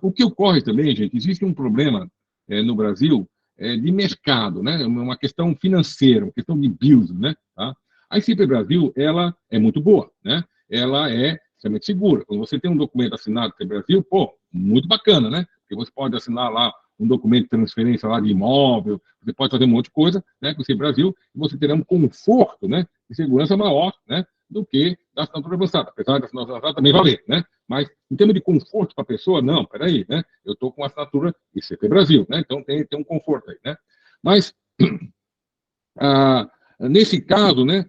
[SPEAKER 1] O que ocorre também, gente, existe um problema no Brasil de mercado, né? Uma questão financeira, uma questão de business, né? Tá? A ICP Brasil, ela é muito boa, né? Ela é extremamente segura. Quando você tem um documento assinado pelo Brasil, pô, muito bacana, né? Porque você pode assinar lá um documento de transferência lá de imóvel, você pode fazer um monte de coisa, né? Com o ICP Brasil, e você terá um conforto, né? De segurança maior, né? Do que da assinatura avançada. Apesar da assinatura avançada também valer, né? Mas, em termos de conforto para a pessoa, não, peraí, né? Eu estou com a assinatura ICP Brasil, né? Então, tem um conforto aí, né? Mas, nesse caso, né?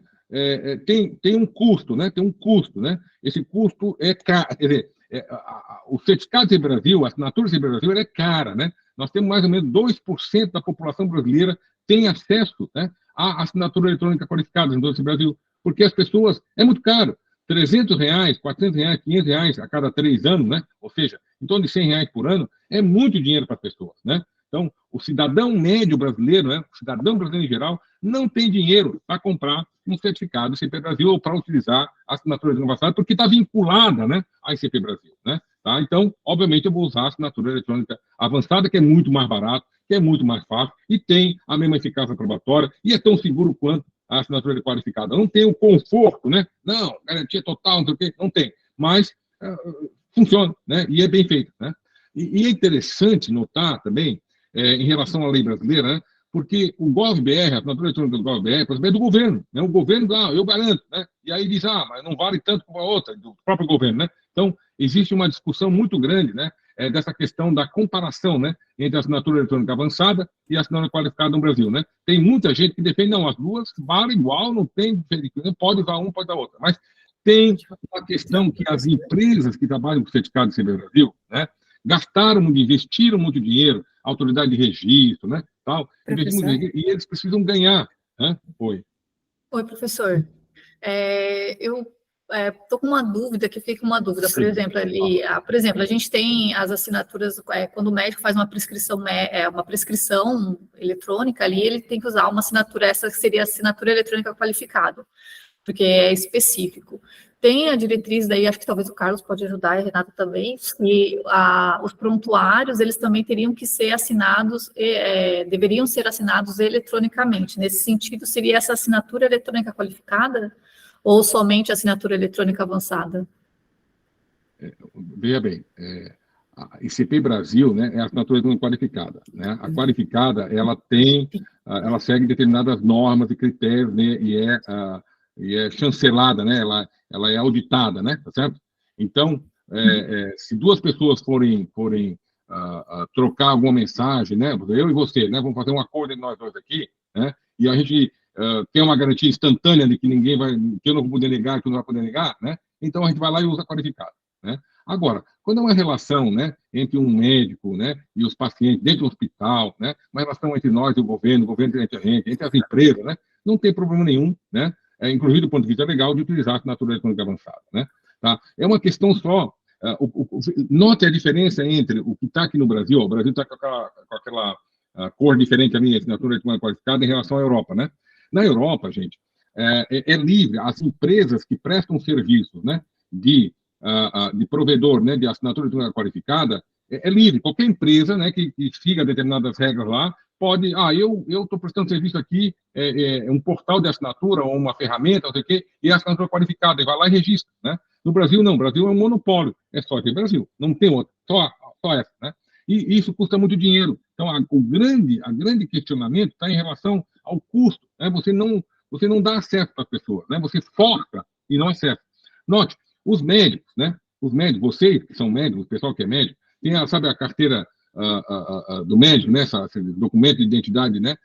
[SPEAKER 1] Tem um custo, né? Tem um custo, né? Esse custo é caro, quer dizer, o certificado de Brasil, a assinatura de Brasil, ela é cara, né? Nós temos mais ou menos 2% da população brasileira tem acesso, né, à assinatura eletrônica qualificada no Brasil, porque as pessoas, é muito caro, R$300, R$400, R$500 a cada 3 anos, né? Ou seja, em torno de R$100 por ano, é muito dinheiro para as pessoas, né? Então, o cidadão médio brasileiro, né, o cidadão brasileiro em geral, não tem dinheiro para comprar um certificado ICP Brasil ou para utilizar a assinatura eletrônica avançada, porque está vinculada, né, à ICP Brasil, né? Tá? Então, obviamente, eu vou usar a assinatura eletrônica avançada, que é muito mais barato, que é muito mais fácil, e tem a mesma eficácia probatória, e é tão seguro quanto a assinatura qualificada. Não tem o conforto, né? Não, garantia total, não sei o quê, não tem. Mas funciona, né? E é bem feito, né? E é interessante notar também, em relação à lei brasileira, né? Porque o Gov.br, a assinatura eletrônica do Gov.br, por exemplo, é do governo, né? O governo dá, eu garanto, né? E aí diz, mas não vale tanto como a outra, do próprio governo, né? Então, existe uma discussão muito grande, né? Dessa questão da comparação, né? Entre a assinatura eletrônica avançada e a assinatura qualificada no Brasil, né? Tem muita gente que defende, não, as duas valem igual, não tem diferença, pode usar uma, pode usar outra. Mas tem uma questão que as empresas que trabalham com certificado de CB Brasil, né? Gastaram muito, investiram muito dinheiro, autoridade de registro, né? Tal, e eles precisam ganhar, né?
[SPEAKER 4] Oi, professor. Eu estou com uma dúvida, que fica uma dúvida. Por exemplo, a gente tem as assinaturas, quando o médico faz uma prescrição eletrônica ali, ele tem que usar uma assinatura, essa que seria a assinatura eletrônica qualificada. porque é específico. Tem a diretriz daí, acho que talvez o Carlos pode ajudar, e a Renata também, que os prontuários, eles também teriam que ser assinados, deveriam ser assinados eletronicamente. Nesse sentido, seria essa assinatura eletrônica qualificada ou somente assinatura eletrônica avançada?
[SPEAKER 1] Veja bem, a ICP Brasil, né, é a assinatura eletrônica qualificada, né? A qualificada, ela segue determinadas normas e critérios, né, e é chancelada, né? Ela é auditada, né? Tá certo? Então, se duas pessoas forem trocar alguma mensagem, né? Eu e você, né? Vamos fazer um acordo entre nós dois aqui, né? E a gente tem uma garantia instantânea de que ninguém vai, que eu não vou poder negar, que eu não vai poder negar, né? Então a gente vai lá e usa a qualificada, né? Agora, quando é uma relação, né, entre um médico, né, e os pacientes dentro do hospital, né, uma relação entre nós e o governo entre a gente, entre as empresas, né, não tem problema nenhum, né? Inclusive do ponto de vista legal, de utilizar a assinatura eletrônica avançada, né? Tá? É uma questão só. Note a diferença entre o que está aqui no Brasil. O Brasil está com aquela cor diferente a minha assinatura eletrônica qualificada em relação à Europa, né? Na Europa, gente, é livre. As empresas que prestam serviços, né, de provedor, né, de assinatura eletrônica qualificada, é livre. Qualquer empresa, né, que siga determinadas regras lá, pode, eu estou prestando serviço aqui, um portal de assinatura, ou uma ferramenta, não sei o quê, e a assinatura qualificada, e vai lá e registra, né? No Brasil, não. O Brasil é um monopólio. É só aqui no Brasil. Não tem outro. Só essa, né? E isso custa muito dinheiro. Então, o grande questionamento está em relação ao custo, né? Você não dá acesso para as pessoas, né? Você força e não acessa. Note, os médicos, né? Os médicos, vocês que são médicos, o pessoal que é médico, tem, sabe, a carteira do médico, né, esse documento de identidade, né,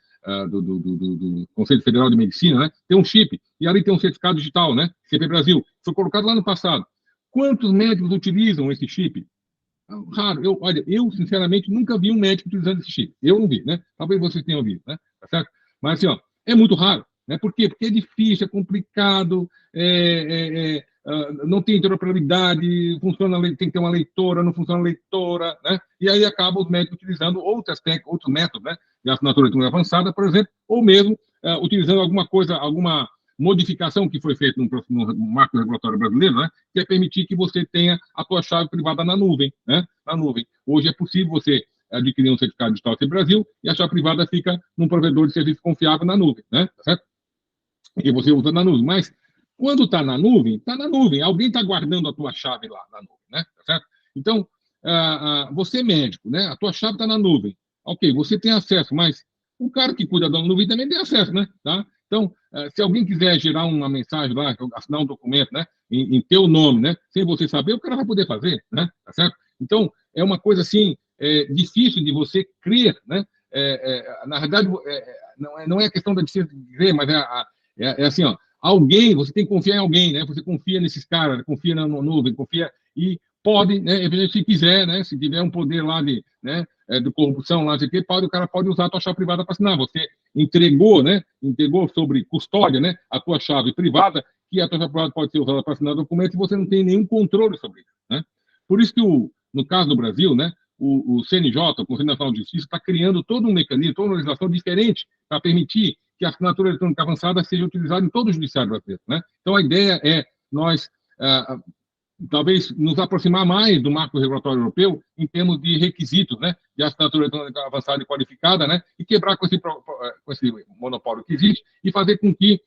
[SPEAKER 1] do Conselho Federal de Medicina, né, tem um chip, e ali tem um certificado digital, né, CP Brasil, foi colocado lá no passado. Quantos médicos utilizam esse chip? Raro. Eu, sinceramente, nunca vi um médico utilizando esse chip. Eu não vi, né, talvez vocês tenham visto, né, tá certo? Mas, assim, é muito raro, né, por quê? Porque é difícil, é complicado, não tem interoperabilidade, tem que ter uma leitora, não funciona a leitora, né? E aí acaba os médicos utilizando outros métodos, né, de assinatura eletrônica avançada, por exemplo, ou mesmo utilizando alguma modificação que foi feita no marco regulatório brasileiro, né, que é permitir que você tenha a tua chave privada na nuvem, né? Na nuvem. Hoje é possível você adquirir um certificado digital CP Brasil e a chave privada fica num provedor de serviço confiável na nuvem, né? Tá certo? E você usa na nuvem, mas quando está na nuvem, alguém está guardando a tua chave lá na nuvem, né? Tá certo? Então, você é médico, né? A tua chave está na nuvem. Ok, você tem acesso, mas o cara que cuida da nuvem também tem acesso, né? Tá? Então, se alguém quiser gerar uma mensagem lá, assinar um documento, né, em teu nome, né, sem você saber, o cara vai poder fazer, né? Tá certo? Então, é uma coisa assim, difícil de você crer, né? Na verdade, não é a questão da difícil de crer, mas é assim, alguém, você tem que confiar em alguém, né? Você confia nesses caras, confia na nuvem, confia e pode, né? Se quiser, né? Se tiver um poder lá de corrupção lá, o cara pode usar a tua chave privada para assinar. Você entregou, né? Entregou sobre custódia, né? A tua chave privada, que a tua chave privada pode ser usada para assinar documento e você não tem nenhum controle sobre isso, né? Por isso que no caso do Brasil, né? O CNJ, o Conselho Nacional de Justiça, está criando todo um mecanismo, toda uma legislação diferente para permitir que a assinatura eletrônica avançada seja utilizada em todo o judiciário brasileiro, né? Então, a ideia é nós, talvez, nos aproximar mais do marco regulatório europeu em termos de requisitos, né, de assinatura eletrônica avançada e qualificada, né, e quebrar com esse monopólio que existe e fazer com que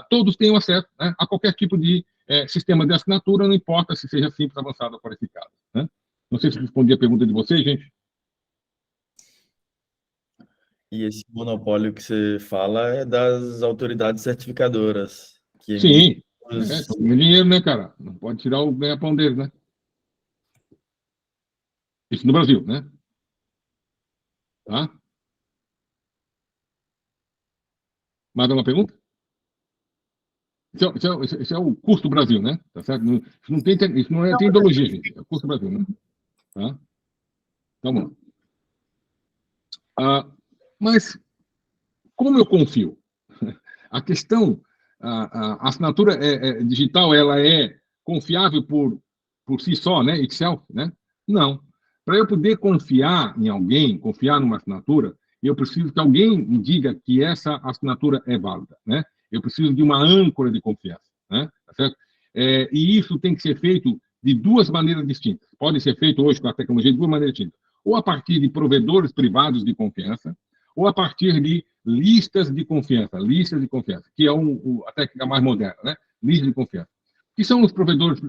[SPEAKER 1] todos tenham acesso, né, a qualquer tipo de sistema de assinatura, não importa se seja simples, avançado ou qualificado, né? Não sei se respondi a pergunta de vocês, gente.
[SPEAKER 5] E esse monopólio que você fala é das autoridades certificadoras. Que
[SPEAKER 1] sim, é dinheiro, né, cara? Não pode tirar o ganha-pão deles, né? Isso no Brasil, né? Tá? Mais alguma pergunta? Esse é o custo do Brasil, né? Tá certo? Isso não tem ideologia, gente. É o custo do Brasil, né? Tá? Então, vamos lá. Mas, como eu confio? A questão, a assinatura digital, ela é confiável por si só, né? Itself, né? Não. Para eu poder confiar em alguém, confiar numa assinatura, eu preciso que alguém me diga que essa assinatura é válida, né? Eu preciso de uma âncora de confiança, né? Tá certo? E isso tem que ser feito de duas maneiras distintas. Pode ser feito hoje com a tecnologia de duas maneiras distintas. Ou a partir de provedores privados de confiança, ou a partir de listas de confiança, que é a técnica mais moderna, né? Listas de confiança. O que são os provedores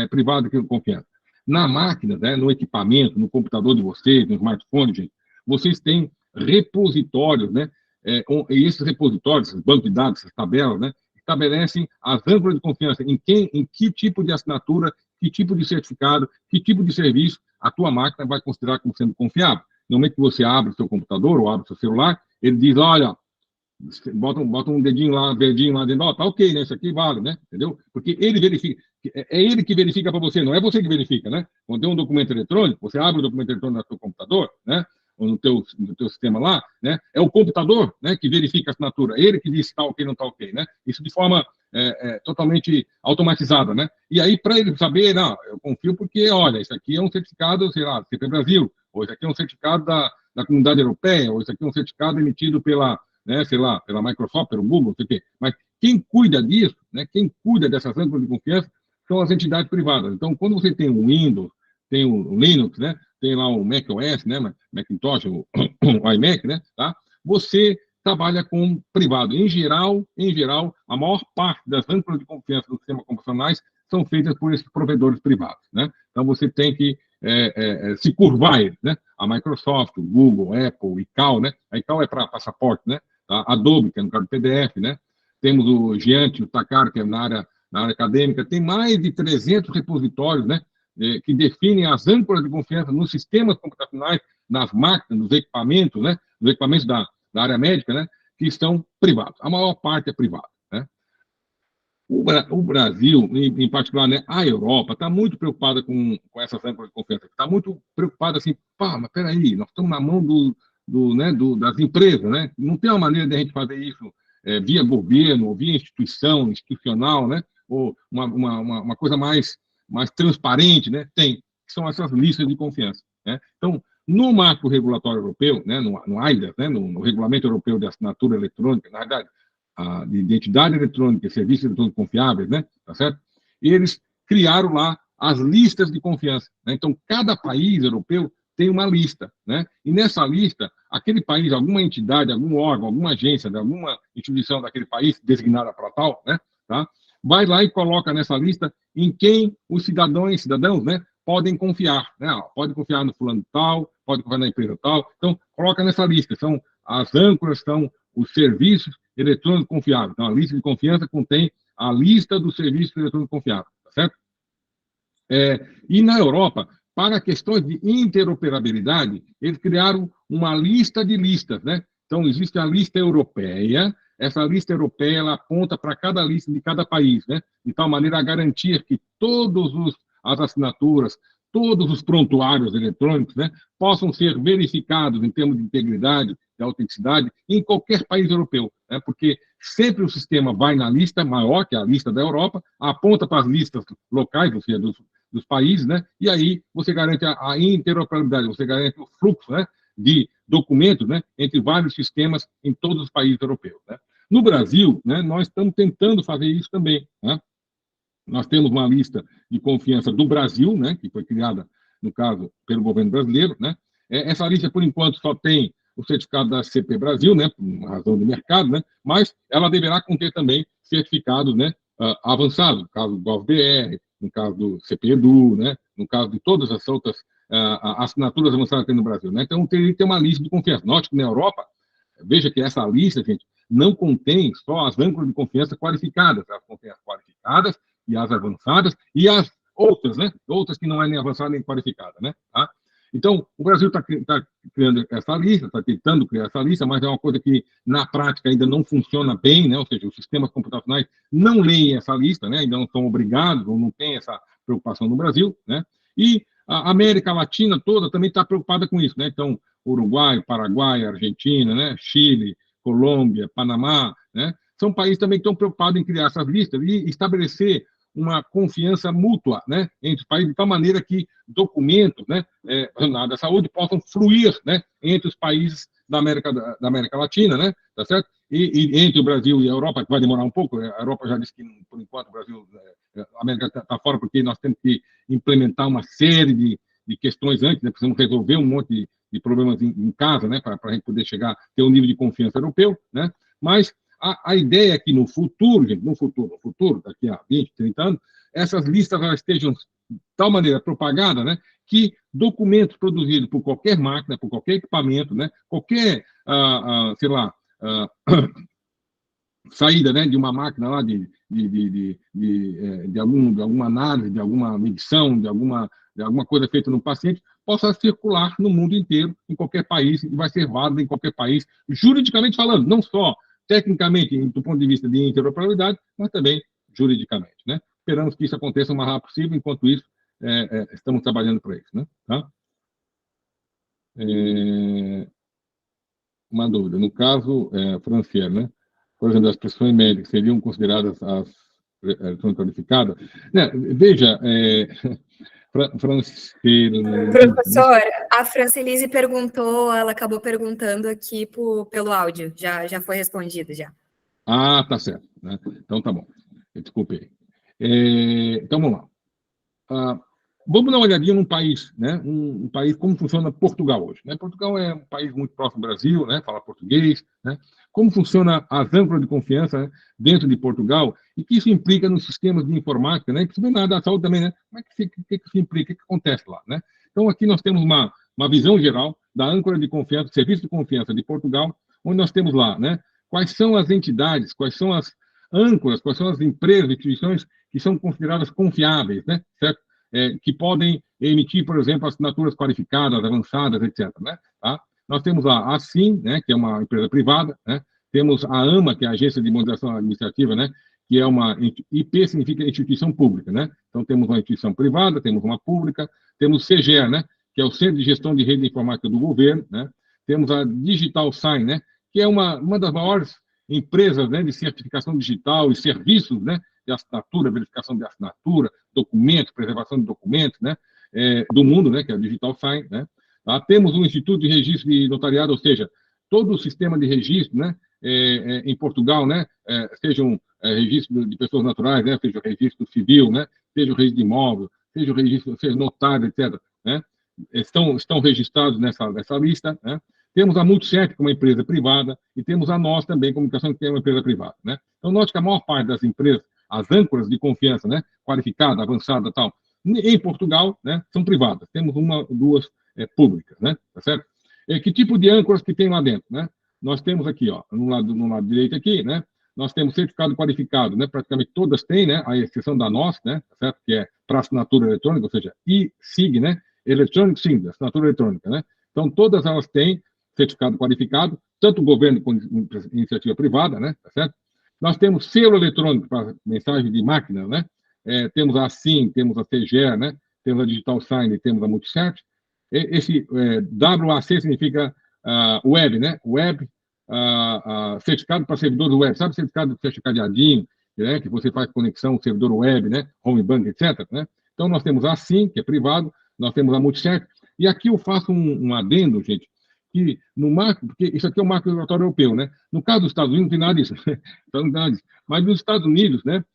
[SPEAKER 1] privados de confiança? Na máquina, né, no equipamento, no computador de vocês, no smartphone, gente, vocês têm repositórios, né? E esses repositórios, esses bancos de dados, essas tabelas, né, estabelecem as âncoras de confiança em que tipo de assinatura, que tipo de certificado, que tipo de serviço a tua máquina vai considerar como sendo confiável. No momento que você abre o seu computador ou abre o seu celular, ele diz, olha, bota um dedinho lá dentro, tá ok, né? Isso aqui vale, né? Entendeu? Porque ele verifica, é ele que verifica para você, não é você que verifica, né? Quando tem um documento eletrônico, você abre o documento eletrônico no seu computador, né? Ou no teu sistema lá, né? É o computador, né, que verifica a assinatura, ele que diz se está ok ou não está ok, né? Isso de forma totalmente automatizada, né? E aí, para ele saber, não, eu confio porque, olha, isso aqui é um certificado, sei lá, CP Brasil, ou isso aqui é um certificado da Comunidade Europeia, ou isso aqui é um certificado emitido pela, né, sei lá, pela Microsoft, pelo Google, não sei o quê. Mas quem cuida disso, né, quem cuida dessas âncoras de confiança, são as entidades privadas. Então, quando você tem o Windows, tem o Linux, né, tem lá o macOS, né, Macintosh, o iMac, né, tá? Você trabalha com privado. Em geral, a maior parte das âncoras de confiança dos sistemas computacionais são feitas por esses provedores privados, né? Então, você tem que se curvar a eles, né? A Microsoft, o Google, Apple, ICAO, né? A ICAO é para passaporte, né? Tá? Adobe, que é no caso do PDF, né? Temos o Giant, o Takar, que é na área acadêmica. Tem mais de 300 repositórios, né? Que definem as âncoras de confiança nos sistemas computacionais, nas máquinas, nos equipamentos, né? Nos equipamentos da área médica, né? Que estão privados. A maior parte é privada, né? O Brasil, em particular, né, a Europa, está muito preocupada com essas âncoras de confiança. Está muito preocupada assim, mas peraí, nós estamos na mão das empresas, né? Não tem uma maneira de a gente fazer isso via governo, ou via institucional, né? Ou uma coisa mais transparente, né? Tem, que são essas listas de confiança, né? Então, no marco regulatório europeu, né, no AIDA, né, no Regulamento Europeu de Assinatura Eletrônica, na verdade, de identidade eletrônica e serviços eletrônicos confiáveis, né, tá certo? E eles criaram lá as listas de confiança, né? Então, cada país europeu tem uma lista, né? E nessa lista, aquele país, alguma entidade, algum órgão, alguma agência, alguma instituição daquele país, designada para tal, né, tá? Vai lá e coloca nessa lista em quem os cidadãos, né, podem confiar, né? Pode confiar no fulano tal, pode confiar na empresa tal. Então, coloca nessa lista. São as âncoras, são os serviços eletrônicos confiáveis. Então, a lista de confiança contém a lista dos serviços eletrônicos confiáveis, tá certo? E na Europa, para questões de interoperabilidade, eles criaram uma lista de listas, né? Então, existe a lista europeia. Essa lista europeia, ela aponta para cada lista de cada país, né? De tal maneira a garantir que as assinaturas, todos os prontuários eletrônicos, né, possam ser verificados em termos de integridade, de autenticidade, em qualquer país europeu, né, porque sempre o sistema vai na lista maior, que é a lista da Europa, aponta para as listas locais, ou seja, dos países, né, e aí você garante a interoperabilidade, você garante o fluxo, né, de documentos, né, entre vários sistemas em todos os países europeus, né. No Brasil, né, nós estamos tentando fazer isso também, né. Nós temos uma lista de confiança do Brasil, né, que foi criada, no caso, pelo governo brasileiro, né. Essa lista, por enquanto, só tem o certificado da CP Brasil, né, por uma razão de mercado, né, mas ela deverá conter também certificados, né, avançados, no caso do GovBR, no caso do CP Edu, né, no caso de todas as outras assinaturas avançadas que tem no Brasil, né. Então, tem uma lista de confiança. Note que na Europa, veja que essa lista, gente, não contém só as âncoras de confiança qualificadas, as confianças qualificadas e as avançadas, e as outras, né? Outras que não é nem avançada nem qualificada, né? Tá? Então, o Brasil está criando essa lista, está tentando criar essa lista, mas é uma coisa que, na prática, ainda não funciona bem, né? Ou seja, os sistemas computacionais não leem essa lista, né? Ainda não são obrigados, ou não tem essa preocupação no Brasil, né? E a América Latina toda também está preocupada com isso, né? Então, Uruguai, Paraguai, Argentina, né? Chile, Colômbia, Panamá, né? São países também que estão preocupados em criar essas listas e estabelecer uma confiança mútua, né, entre os países, de tal maneira que documentos, né, da saúde possam fluir, né, entre os países da América Latina, né? Tá certo? E entre o Brasil e a Europa, que vai demorar um pouco, a Europa já disse que, por enquanto, o Brasil, a América está fora, porque nós temos que implementar uma série de questões antes, né? Precisamos resolver um monte de problemas em casa, né? Para a gente poder chegar, ter um nível de confiança europeu, né? Mas a ideia é que no futuro, gente, no futuro, daqui a 20, 30 anos, essas listas elas estejam de tal maneira propagadas, né? Que documentos produzidos por qualquer máquina, por qualquer equipamento, né? Qualquer, sei lá, saída, né, de uma máquina lá de alguma análise, de alguma medição, de alguma coisa feita no paciente, possa circular no mundo inteiro, em qualquer país, e vai ser válido em qualquer país, juridicamente falando, não só tecnicamente, do ponto de vista de interoperabilidade, mas também juridicamente, né? Esperamos que isso aconteça o mais rápido possível, enquanto isso, estamos trabalhando para isso, né? Tá? Uma dúvida, no caso, Franciele, né? Por exemplo, as pressões médicas seriam consideradas as eletrônicas qualificadas? Né? Veja, Franciele...
[SPEAKER 2] Professor, a Francilise perguntou, ela acabou perguntando aqui pelo áudio, já foi respondido, já.
[SPEAKER 1] Ah, tá certo. Né? Então, tá bom. Desculpe. Então, vamos lá. Vamos dar uma olhadinha num país, né? Um país, como funciona Portugal hoje. Né? Portugal é um país muito próximo do Brasil, né? Fala português, né? Como funciona as âncoras de confiança, né? Dentro de Portugal, e que isso implica nos sistemas de informática, né? Que isso vem na área da saúde também, né? Como é que isso implica? O que acontece lá, né? Então, aqui nós temos uma visão geral da âncora de confiança, serviço de confiança de Portugal, onde nós temos lá, né? Quais são as entidades, quais são as âncoras, quais são as empresas, instituições que são consideradas confiáveis, né? Certo? Que podem emitir, por exemplo, assinaturas qualificadas, avançadas, etc. Né? Tá? Nós temos a ASIM, né, que é uma empresa privada, né? Temos a AMA, que é a Agência de Modernização Administrativa, né, que é uma... IP significa instituição pública, né? Então, temos uma instituição privada, temos uma pública, temos o CGE, né, que é o Centro de Gestão de Rede Informática do Governo, né? Temos a Digital Sign, né, que é uma das maiores empresas, né, de certificação digital e serviços, né, de assinatura, verificação de assinatura, documentos, preservação de documentos, né, do mundo, né, que é o Digital Sign, né. Temos um Instituto de Registro de Notariado, ou seja, todo o sistema de registro, né, em Portugal, né, sejam registro de pessoas naturais, né, seja o registro civil, né, seja o registro de imóvel, seja o registro, seja notário, etc., né, estão registrados nessa lista, né. Temos a Multicert, como uma empresa privada, e temos a nós também, Comunicação, que é uma empresa privada, né. Então, note que a maior parte das empresas, as âncoras de confiança, né, qualificada, avançada, tal, em Portugal, né, são privadas. Temos uma, duas públicas, né, tá certo? Que tipo de âncoras que tem lá dentro, né? Nós temos aqui, ó, no lado direito aqui, né, nós temos certificado qualificado, né, praticamente todas têm, né, a exceção da nós, né, tá certo? Que é para assinatura eletrônica, ou seja, e-SIG, né, Electronic Signature, assinatura eletrônica, né? Então, todas elas têm certificado qualificado, tanto o governo como iniciativa privada, né, tá certo? Nós temos selo eletrônico para mensagem de máquina, né? Temos a ASIM, temos a CGE, né? Temos a Digital Sign, temos a Multicert. Esse WAC significa web, né? Web, certificado para servidores web. Sabe certificado cadeadinho, né? Que você faz conexão servidor web, né? Home bank, etc. Né? Então, nós temos a ASIM, que é privado, nós temos a Multicert. E aqui eu faço um adendo, gente, que no marco, porque isso aqui é o marco regulatório europeu, né? No caso dos Estados Unidos, não tem nada disso. Mas nos Estados Unidos, né?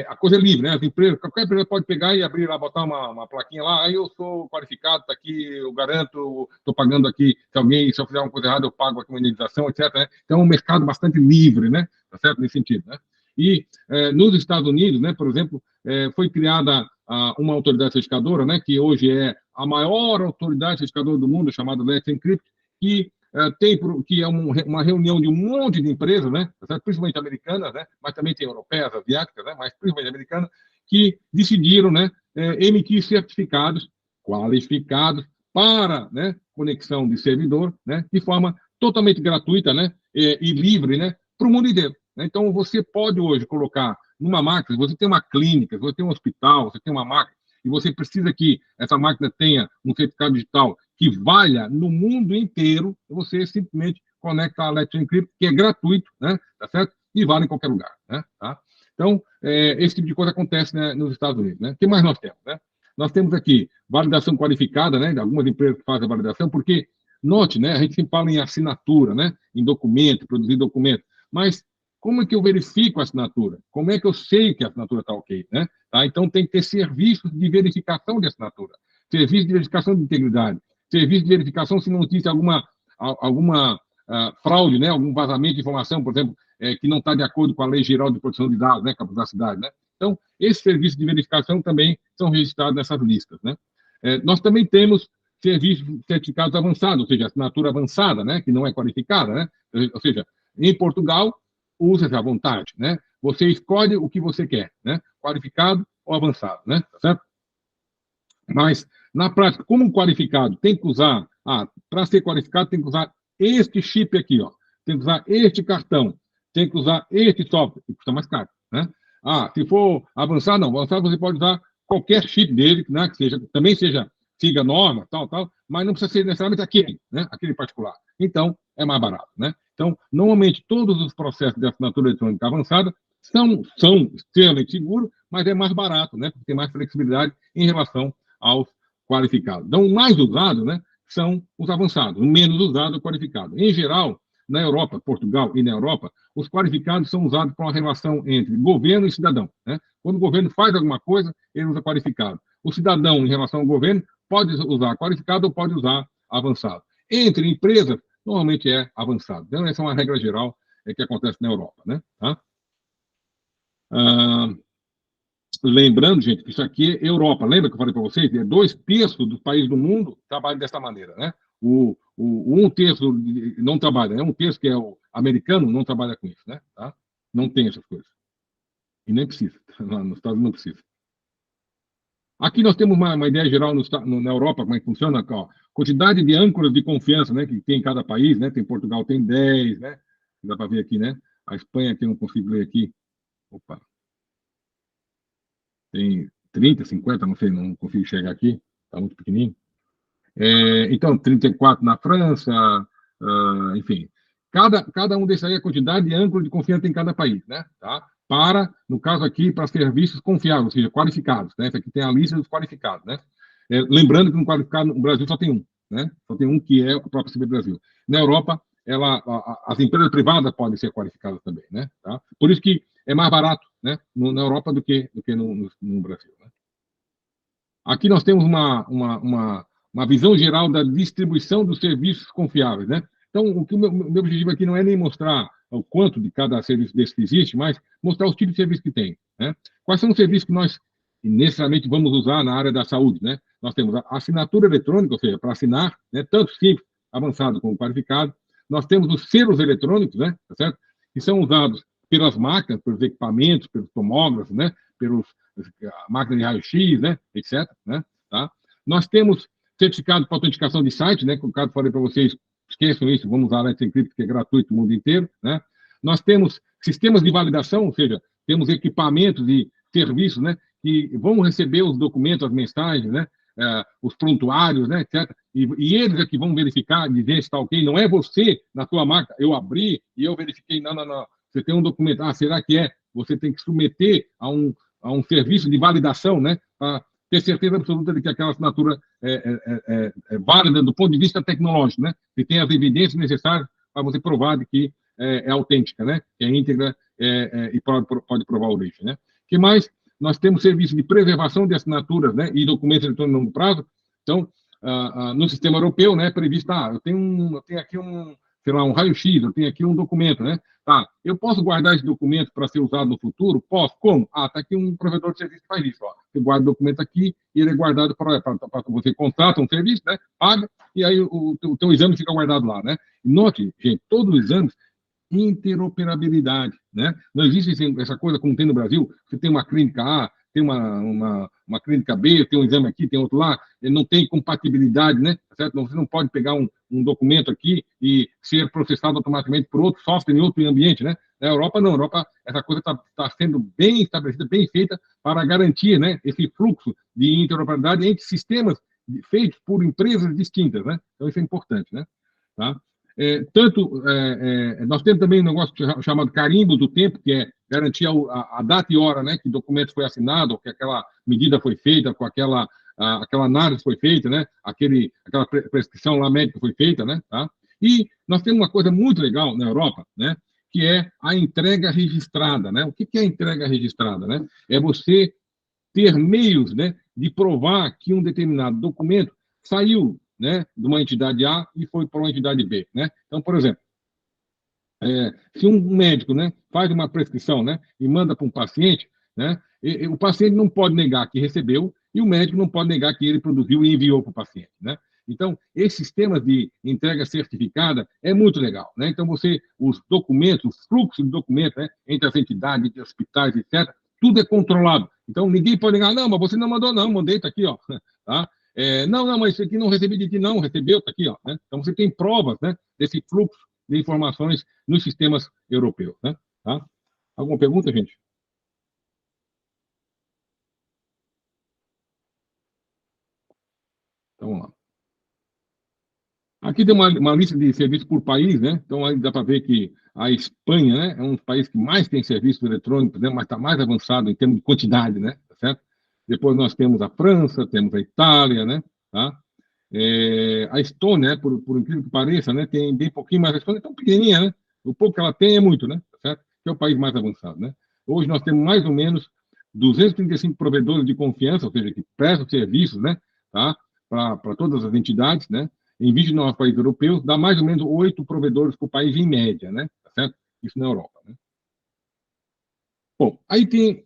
[SPEAKER 1] A coisa é livre, né? As empresas, qualquer empresa pode pegar e abrir lá, botar uma plaquinha lá, aí eu sou qualificado, tá aqui, eu garanto, estou pagando aqui, se eu fizer uma coisa errada, eu pago aqui uma indenização, etc. Né? Então, é um mercado bastante livre, né? Tá certo? Nesse sentido, né? E nos Estados Unidos, né, por exemplo, foi criada uma autoridade certificadora, né, que hoje é a maior autoridade certificadora do mundo, chamada Let's Encrypt, que é uma reunião de um monte de empresas, né, principalmente americanas, né, mas também tem europeias, asiáticas, né, mas principalmente americanas, que decidiram, né, emitir certificados qualificados para, né, conexão de servidor, né, de forma totalmente gratuita, né, e livre, né, para o mundo inteiro. Então, você pode hoje colocar numa máquina, você tem uma clínica, você tem um hospital, você tem uma máquina, e você precisa que essa máquina tenha um certificado digital que valha no mundo inteiro, você simplesmente conecta a Let's Encrypt, que é gratuito, né, tá certo? E vale em qualquer lugar, né, tá? Então, esse tipo de coisa acontece, né, nos Estados Unidos, né? O que mais nós temos, né? Nós temos aqui validação qualificada, né, de algumas empresas que fazem a validação, porque Note, né, a gente sempre fala em assinatura, né, em documento, produzir documento, mas como é que eu verifico a assinatura? Como é que eu sei que a assinatura está ok, né? Tá? Então, tem que ter serviços de verificação de assinatura, serviço de verificação de integridade, serviço de verificação se não existe alguma fraude, né, algum vazamento de informação, por exemplo, que não está de acordo com a Lei Geral de Proteção de Dados, né, com a privacidade, né? Então, esses serviços de verificação também são registrados nessas listas, né? Nós também temos serviços certificados avançados, ou seja, assinatura avançada, né, que não é qualificada, né? Ou seja, em Portugal, usa-se à vontade, né? Você escolhe o que você quer, né? Qualificado ou avançado, né? Tá certo? Mas, na prática, como qualificado, tem que usar, para ser qualificado, tem que usar este chip aqui, ó. Tem que usar este cartão, tem que usar este software, que custa mais caro, né? Se for avançado, não. Avançado você pode usar qualquer chip dele, né? Que também siga norma, tal, mas não precisa ser necessariamente aquele, né? Aquele particular. Então, é mais barato, né? Então, normalmente, todos os processos de assinatura eletrônica avançada são extremamente seguros, mas é mais barato, né? Porque tem mais flexibilidade em relação aos qualificados. Então, o mais usado, né, são os avançados, o menos usado é o qualificado. Em geral, na Europa, Portugal e na Europa, os qualificados são usados para uma relação entre governo e cidadão, né? Quando o governo faz alguma coisa, ele usa qualificado. O cidadão, em relação ao governo, pode usar qualificado ou pode usar avançado. Entre empresas, normalmente é avançado. Então, essa é uma regra geral que acontece na Europa, né? Tá? Lembrando, gente, que isso aqui é Europa. Lembra que eu falei para vocês? 2/3 dos países do mundo trabalham dessa maneira, né? O 1/3 não trabalha, né? 1/3 que é o americano não trabalha com isso, né? Tá? Não tem essas coisas. E nem precisa. Nos Estados Unidos não precisa. Aqui nós temos uma ideia geral na Europa, como é que funciona, ó, quantidade de âncoras de confiança, né, que tem em cada país, né? Tem Portugal, tem 10, né? Dá para ver aqui, né? A Espanha, que eu não consigo ler aqui. Opa. Tem 30, 50, não sei, não consigo chegar aqui, está muito pequenininho. Então, 34 na França, enfim. Cada um desses aí é a quantidade de âncoras de confiança em cada país, né? Tá? No caso aqui, para serviços confiáveis, ou seja, qualificados, né? Essa aqui tem a lista dos qualificados, né? Lembrando que no qualificado, no Brasil só tem um, né? Só tem um que é o próprio CB Brasil. Na Europa, as empresas privadas podem ser qualificadas também, né? Tá? Por isso que é mais barato, né? Na Europa do que no Brasil, né? Aqui nós temos uma visão geral da distribuição dos serviços confiáveis, né? Então, o meu objetivo aqui não é nem mostrar o quanto de cada serviço desse que existe, mas mostrar os tipos de serviço que tem, né? Quais são os serviços que nós necessariamente vamos usar na área da saúde, né? Nós temos a assinatura eletrônica, ou seja, para assinar, né? Tanto simples, avançado como qualificado. Nós temos os selos eletrônicos, né? Tá certo? Que são usados pelas máquinas, pelos equipamentos, pelos tomógrafos, né? Pelas máquinas de raio-x, né? Etc. Né? Tá? Nós temos certificado para autenticação de site, né? Como eu falei para vocês, esqueçam isso, vamos usar a Let's Encrypt, que é gratuito no mundo inteiro, né? Nós temos sistemas de validação, ou seja, temos equipamentos e serviços, né? Que vão receber os documentos, as mensagens, né? Os prontuários, né? Etc. E eles é que vão verificar, dizer se está ok. Não é você, na sua máquina, eu abri e eu verifiquei, não. Você tem um documento, será que é? Você tem que submeter a um serviço de validação, né? Para ter certeza absoluta de que aquela assinatura é válida do ponto de vista tecnológico, né? Que tem as evidências necessárias para você provar de que é autêntica, né? Que é íntegra e pode provar a origem, né? O que mais? Nós temos serviço de preservação de assinaturas, né? E documentos eletrônicos de longo prazo. Então, no sistema europeu, né? Previsto, eu tenho aqui sei lá, um raio-x, eu tenho aqui um documento, né? Eu posso guardar esse documento para ser usado no futuro? Posso. Como? Está aqui um provedor de serviço que faz isso. Ó. Você guarda o documento aqui e ele é guardado para você contrata um serviço, né? Paga, e aí o teu exame fica guardado lá, né? Note, gente, todos os exames, interoperabilidade, né? Não existe essa coisa como tem no Brasil, você tem uma clínica A, tem uma clínica B, tem um exame aqui, tem outro lá, não tem compatibilidade, né? Certo? Você não pode pegar um documento aqui e ser processado automaticamente por outro software em outro ambiente, né? Na Europa, não. Na Europa, essa coisa está sendo bem estabelecida, bem feita para garantir, né, esse fluxo de interoperabilidade entre sistemas feitos por empresas distintas, né? Então, isso é importante, né? Tá? Nós temos também um negócio chamado carimbo do tempo, que é garantir a data e hora, né, que o documento foi assinado, ou que aquela medida foi feita, com aquela aquela análise foi feita, né? Aquela prescrição lá médica foi feita, né? Tá? E nós temos uma coisa muito legal na Europa, né? Que é a entrega registrada, né? O que é a entrega registrada, né? É você ter meios, né, de provar que um determinado documento saiu, né, de uma entidade A e foi para uma entidade B, né? Então, por exemplo, se um médico, né, faz uma prescrição, né, e manda para um paciente, né, o paciente não pode negar que recebeu e o médico não pode negar que ele produziu e enviou para o paciente, né? Então, esse sistema de entrega certificada é muito legal, né? Então, os documentos, os fluxos de documentos, né, entre as entidades, entre hospitais, etc., tudo é controlado. Então, ninguém pode negar, não, mas você não mandou, não, mandei, está aqui, ó. Tá? Não, mas isso aqui não recebi de ti, não, recebeu, está aqui, ó. Né? Então, você tem provas, né, desse fluxo de informações nos sistemas europeus, né? Tá? Alguma pergunta, gente? Então, vamos lá. Aqui tem uma lista de serviços por país, né? Então, aí dá para ver que a Espanha, né, é um dos países que mais tem serviços eletrônicos, né, mas está mais avançado em termos de quantidade, né? Tá certo? Depois nós temos a França, temos a Itália, né? Tá? A Estônia, né, por incrível que pareça, né, tem bem pouquinho, mas a Estônia é tão pequenininha, né? O pouco que ela tem é muito, né? Tá certo? Que é o país mais avançado, né? Hoje nós temos mais ou menos 235 provedores de confiança, ou seja, que prestam serviços, né? Tá? Para todas as entidades, né? Em 29 países europeus, dá mais ou menos 8 provedores por país em média, né? Tá certo? Isso na Europa, né? Bom, aí tem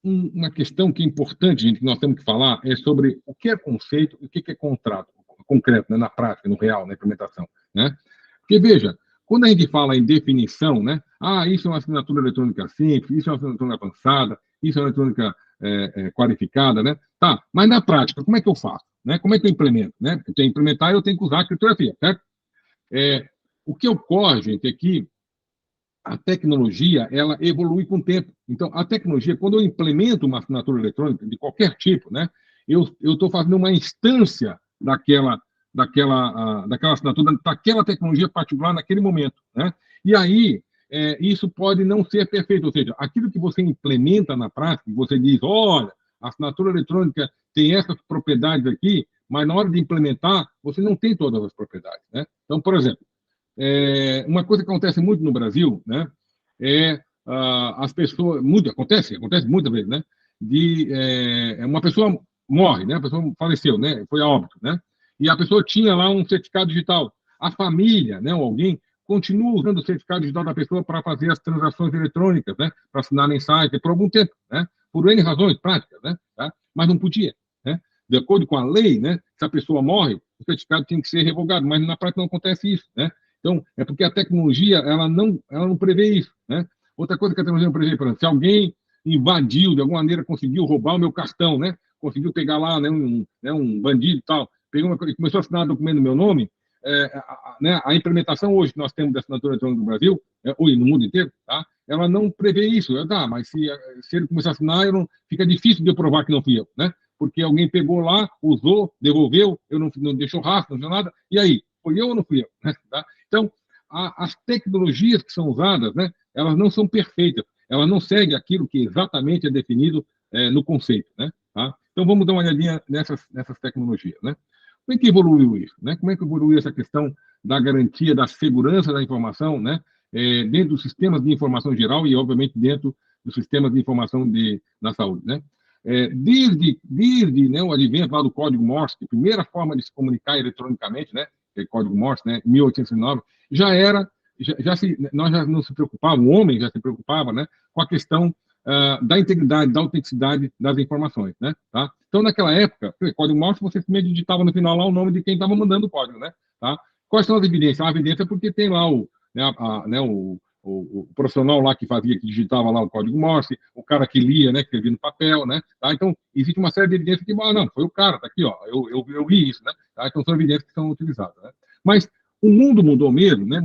[SPEAKER 1] uma questão que é importante, gente, que nós temos que falar, é sobre o que é conceito e o que é contrato, concreto, né, na prática, no real, na implementação, né? Porque, veja, quando a gente fala em definição, né? Isso é uma assinatura eletrônica simples, isso é uma assinatura avançada, isso é uma eletrônica qualificada, né? Tá, mas na prática, como é que eu faço? Né? Como é que eu implemento? Né? Eu tenho que implementar, eu tenho que usar a criptografia, certo? O que ocorre, gente, é que a tecnologia, ela evolui com o tempo. Então, a tecnologia, quando eu implemento uma assinatura eletrônica de qualquer tipo, né, eu estou fazendo uma instância daquela assinatura, daquela tecnologia particular naquele momento, né? E aí, isso pode não ser perfeito, ou seja, aquilo que você implementa na prática, você diz, olha, a assinatura eletrônica tem essas propriedades aqui, mas na hora de implementar, você não tem todas as propriedades, né? Então, por exemplo, uma coisa que acontece muito no Brasil, né, as pessoas, acontece muitas vezes, né, uma pessoa morre, né, a pessoa faleceu, né, foi a óbito, né, e a pessoa tinha lá um certificado digital. A família, né, ou alguém, continua usando o certificado digital da pessoa para fazer as transações eletrônicas, né, para assinar mensagem, por algum tempo, né, por N razões práticas, né, tá? Mas não podia, né. De acordo com a lei, né, se a pessoa morre, o certificado tem que ser revogado, mas na prática não acontece isso, né. Então, é porque a tecnologia, ela não prevê isso, né? Outra coisa que a tecnologia não prevê, por exemplo, se alguém invadiu, de alguma maneira, conseguiu roubar o meu cartão, né? Conseguiu pegar lá, né, um bandido e tal, começou a assinar documento no meu nome, né, a implementação hoje que nós temos da assinatura eletrônica no Brasil, ou no mundo inteiro, tá? Ela não prevê isso. Mas se ele começar a assinar, fica difícil de eu provar que não fui eu, né? Porque alguém pegou lá, usou, devolveu, eu não deixou rastro, não deu nada, e aí? Foi eu ou não fui eu? Né? Tá? Então, as tecnologias que são usadas, né, elas não são perfeitas, elas não seguem aquilo que exatamente é definido no conceito, né? Tá? Então, vamos dar uma olhadinha nessas tecnologias, né? Como é que evoluiu isso? Né? Como é que evoluiu essa questão da garantia da segurança da informação, né, dentro dos sistemas de informação geral e, obviamente, dentro dos sistemas de informação na saúde, né? Desde né, o advento lá do código Morse, que é a primeira forma de se comunicar eletronicamente, né, que é o código Morse, né, 1809, nós já não se preocupávamos, o homem já se preocupava, né, com a questão da integridade, da autenticidade das informações, né, tá? Então, naquela época, o código Morse, você simplesmente digitava no final lá o nome de quem estava mandando o código, né, tá? Quais são as evidências? A evidência é porque tem lá o profissional lá que digitava lá o código Morse, o cara que lia, né, que escrevia no papel, né, tá? Então, existe uma série de evidências que, não, foi o cara, tá aqui, ó, eu li isso, né, tá? Então, são evidências que são utilizadas, né? Mas o mundo mudou mesmo, né,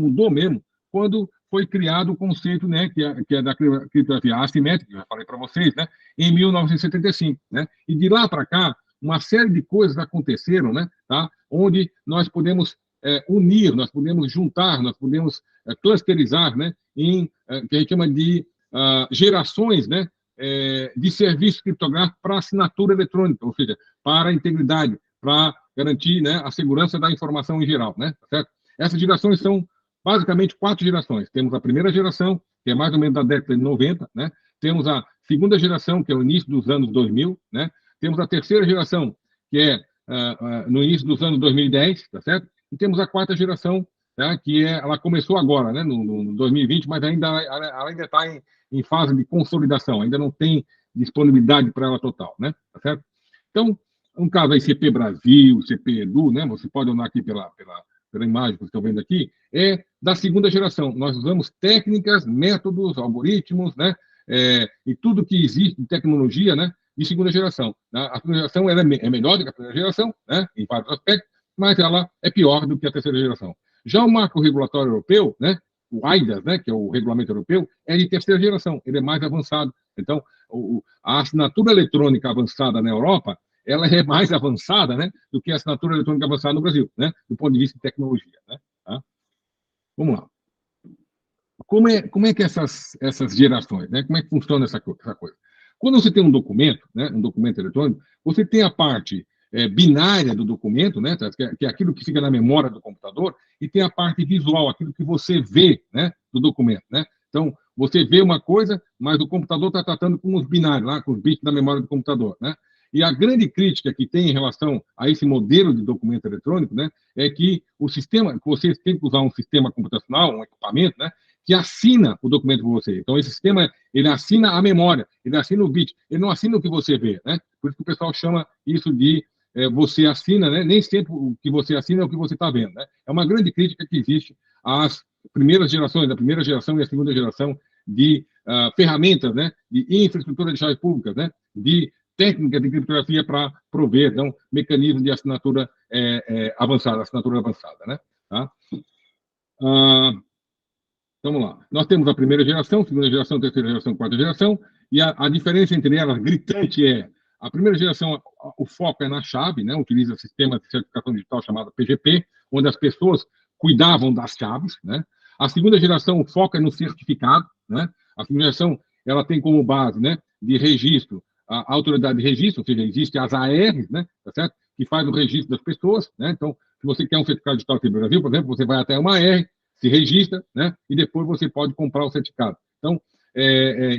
[SPEAKER 1] quando foi criado o conceito, né, que é da criptografia assimétrica, que eu já falei para vocês, né, em 1975, né, e de lá para cá, uma série de coisas aconteceram, né, tá, onde nós podemos unir, nós podemos juntar, nós podemos clusterizar, né, em que a gente chama de gerações, né, de serviço criptográfico para assinatura eletrônica, ou seja, para a integridade, para garantir, né, a segurança da informação em geral, né? Certo? Essas gerações são basicamente 4 gerações. Temos a primeira geração, que é mais ou menos da década de 90, né? Temos a segunda geração, que é o início dos anos 2000, né? Temos a terceira geração, que é no início dos anos 2010, tá certo? E temos a quarta geração, tá? Ela começou agora, né, no 2020, mas ela ainda está em fase de consolidação, ainda não tem disponibilidade para ela total, né? Tá certo? Então, um caso aí, CP Brasil, CP Edu, né? Você pode olhar aqui pela imagem que vocês estão vendo aqui, é da segunda geração. Nós usamos técnicas, métodos, algoritmos, né? E tudo que existe de tecnologia, né? De segunda geração. A segunda geração ela é melhor do que a primeira geração, né? Em vários aspectos, mas ela é pior do que a terceira geração. Já o marco regulatório europeu, né? O AIDAS, né? Que é o regulamento europeu, é de terceira geração, ele é mais avançado. Então, a assinatura eletrônica avançada na Europa, ela é mais avançada, né, do que a assinatura eletrônica avançada no Brasil, né, do ponto de vista de tecnologia, né? Tá? Vamos lá. Como é que essas gerações, né, como é que funciona essa coisa? Quando você tem um documento, né, um documento eletrônico, você tem a parte binária do documento, né, que é aquilo que fica na memória do computador, e tem a parte visual, aquilo que você vê, né, do documento, né? Então, você vê uma coisa, mas o computador está tratando com os binários, lá, com os bits da memória do computador, né? E a grande crítica que tem em relação a esse modelo de documento eletrônico, né, é que o sistema, que você tem que usar um sistema computacional, um equipamento, né, que assina o documento por você. Então, esse sistema, ele assina a memória, ele assina o bit, ele não assina o que você vê, né? Por isso que o pessoal chama isso de você assina, né? Nem sempre o que você assina é o que você está vendo, né? É uma grande crítica que existe às primeiras gerações, da primeira geração e a segunda geração de ferramentas, né? De infraestrutura de chaves públicas, né? De técnica de criptografia para prover, então, mecanismos de assinatura avançada, né? Tá? Então, vamos lá. Nós temos a primeira geração, segunda geração, terceira geração, quarta geração, e a diferença entre elas, gritante, é a primeira geração, o foco é na chave, né? Utiliza sistema de certificação digital chamado PGP, onde as pessoas cuidavam das chaves, né? A segunda geração, o foco é no certificado, né? A segunda geração, ela tem como base, né, de registro a autoridade de registro, ou seja, existe as ARs, né, tá certo? Que faz o registro das pessoas, né? Então, se você quer um certificado digital aqui no Brasil, por exemplo, você vai até uma AR, se registra, né? E depois você pode comprar o certificado. Então,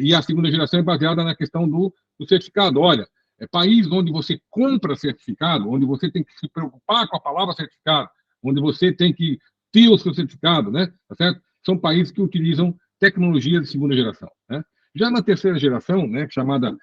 [SPEAKER 1] e a segunda geração é baseada na questão do certificado. Olha, país onde você compra certificado, onde você tem que se preocupar com a palavra certificado, onde você tem que ter o seu certificado, né? Tá certo? São países que utilizam tecnologia de segunda geração, né? Já na terceira geração, né, chamada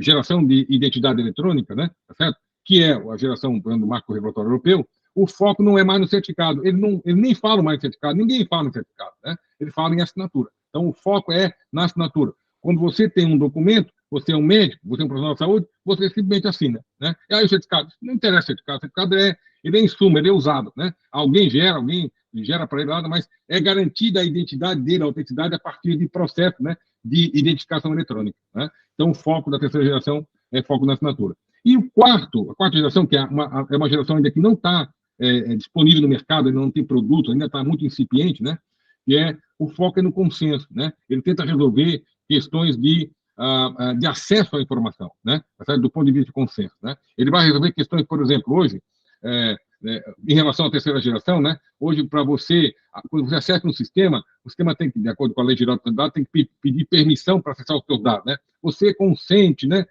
[SPEAKER 1] geração de identidade eletrônica, né, tá certo? Que é a geração do marco regulatório europeu, o foco não é mais no certificado, ele nem fala mais em certificado, ninguém fala em certificado, né? Ele fala em assinatura. Então, o foco é na assinatura. Quando você tem um documento, você é um médico, você é um profissional de saúde, você simplesmente assina, né? E aí o certificado, não interessa o certificado ele é insumo, ele é usado, né? Alguém gera para ele nada, mas é garantida a identidade dele, a autenticidade a partir de processo, né, de identificação eletrônica, né? Então, o foco da terceira geração é foco na assinatura. E a quarta geração, que é uma geração ainda que não está disponível no mercado, ainda não tem produto, ainda está muito incipiente, né? Que o foco é no consenso, né? Ele tenta resolver questões de acesso à informação, né? Do ponto de vista de consenso, né? Ele vai resolver questões, por exemplo, hoje, em relação à terceira geração, né? Hoje, para quando você acessa um sistema, o sistema tem que, de acordo com a Lei Geral de Dados, tem que pedir permissão para acessar os seus dados, né? Você consente, né?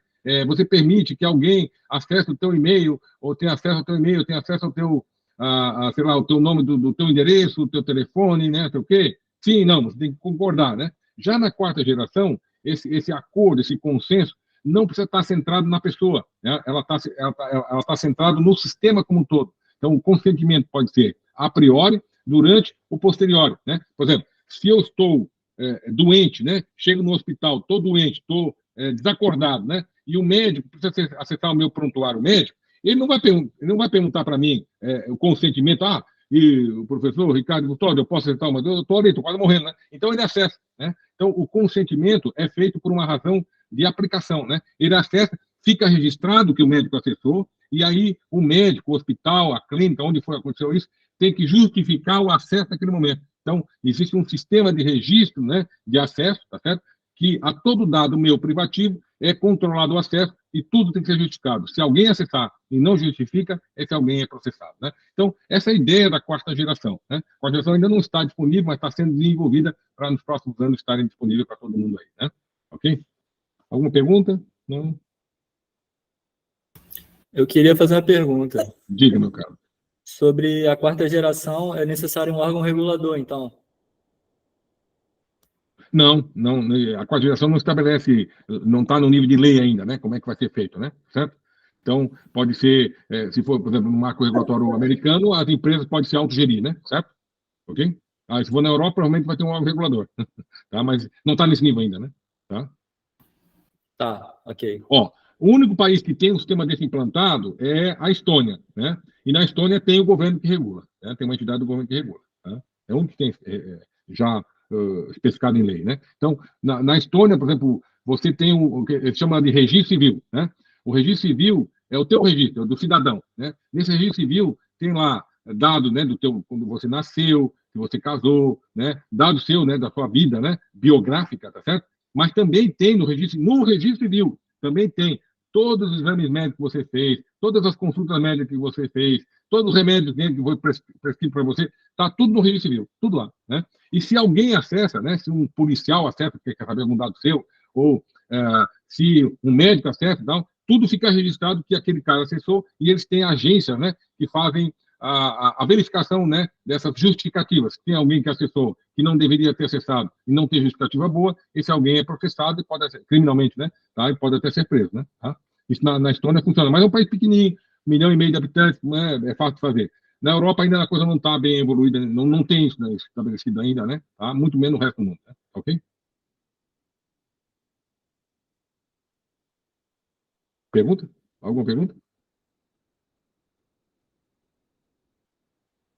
[SPEAKER 1] Você permite que alguém acesse o teu e-mail, ou tenha acesso ao teu e-mail, tenha acesso ao teu, sei lá, o teu nome do teu endereço, o teu telefone, né? Sei o quê? Sim, não, você tem que concordar, né? Já na quarta geração, esse acordo, esse consenso, não precisa estar centrado na pessoa, né? Ela está centrada no sistema como um todo. Então, o consentimento pode ser a priori, durante ou posteriori, né? Por exemplo, se eu estou doente, né? Chego no hospital, estou doente, estou desacordado, né? E o médico precisa acessar o meu prontuário médico, ele não vai perguntar para mim o consentimento, e o professor Ricardo Gustavo, eu posso acessar uma... Eu estou ali, estou quase morrendo, né? Então, ele acessa, né? Então, o consentimento é feito por uma razão de aplicação, né? Ele acessa, fica registrado que o médico acessou, e aí o médico, o hospital, a clínica, onde aconteceu isso, tem que justificar o acesso naquele momento. Então, existe um sistema de registro, né, de acesso, tá certo? Que a todo dado meu privativo, é controlado o acesso e tudo tem que ser justificado. Se alguém acessar e não justifica, esse alguém é processado, né? Então, essa é a ideia da quarta geração, né? A quarta geração ainda não está disponível, mas está sendo desenvolvida para nos próximos anos estarem disponíveis para todo mundo aí, né? Ok? Alguma pergunta? Não?
[SPEAKER 6] Eu queria fazer uma pergunta.
[SPEAKER 1] Diga, meu caro.
[SPEAKER 6] Sobre a quarta geração, é necessário um órgão regulador, então?
[SPEAKER 1] Não, a quarta geração não estabelece, não está no nível de lei ainda, né? Como é que vai ser feito, né? Certo? Então, pode ser, se for, por exemplo, no marco regulatório americano, as empresas podem se autogerir, né? Certo? Ok? Se for na Europa, provavelmente vai ter um órgão regulador. Tá? Mas não está nesse nível ainda, né? Tá?
[SPEAKER 6] Tá, ok.
[SPEAKER 1] Ó, o único país que tem um sistema desse implantado é a Estônia, né? E na Estônia tem o governo que regula, né? Tem uma entidade do governo que regula. Tá? É um que tem já especificado em lei, né? Então, na Estônia, por exemplo, você tem o que se chama de registro civil, né? O registro civil é o teu registro, é do cidadão, né? Nesse registro civil tem lá dado, né, do teu quando você nasceu, que você casou, né? Dado seu, né, da sua vida, né, biográfica, tá certo? Mas também tem no registro civil, também tem todos os exames médicos que você fez, todas as consultas médicas que você fez, todos os remédios que foi prescrito para você, está tudo no registro civil, tudo lá, né? E se alguém acessa, né, se um policial acessa, porque quer saber algum dado seu, ou se um médico acessa, então, tudo fica registrado que aquele cara acessou, e eles têm agências, né, que fazem a verificação, né, dessas justificativas. Se tem alguém que acessou que não deveria ter acessado e não tem justificativa boa, esse alguém é processado e pode ser, criminalmente, né, tá? E pode até ser preso, né? Tá? Isso na Estônia funciona, mas é um país pequenininho, 1,5 milhão de habitantes, né, é fácil de fazer. Na Europa ainda a coisa não está bem evoluída, não tem isso, né, estabelecido ainda, né? Tá? Muito menos no resto do mundo, né? Ok? Pergunta? Alguma pergunta?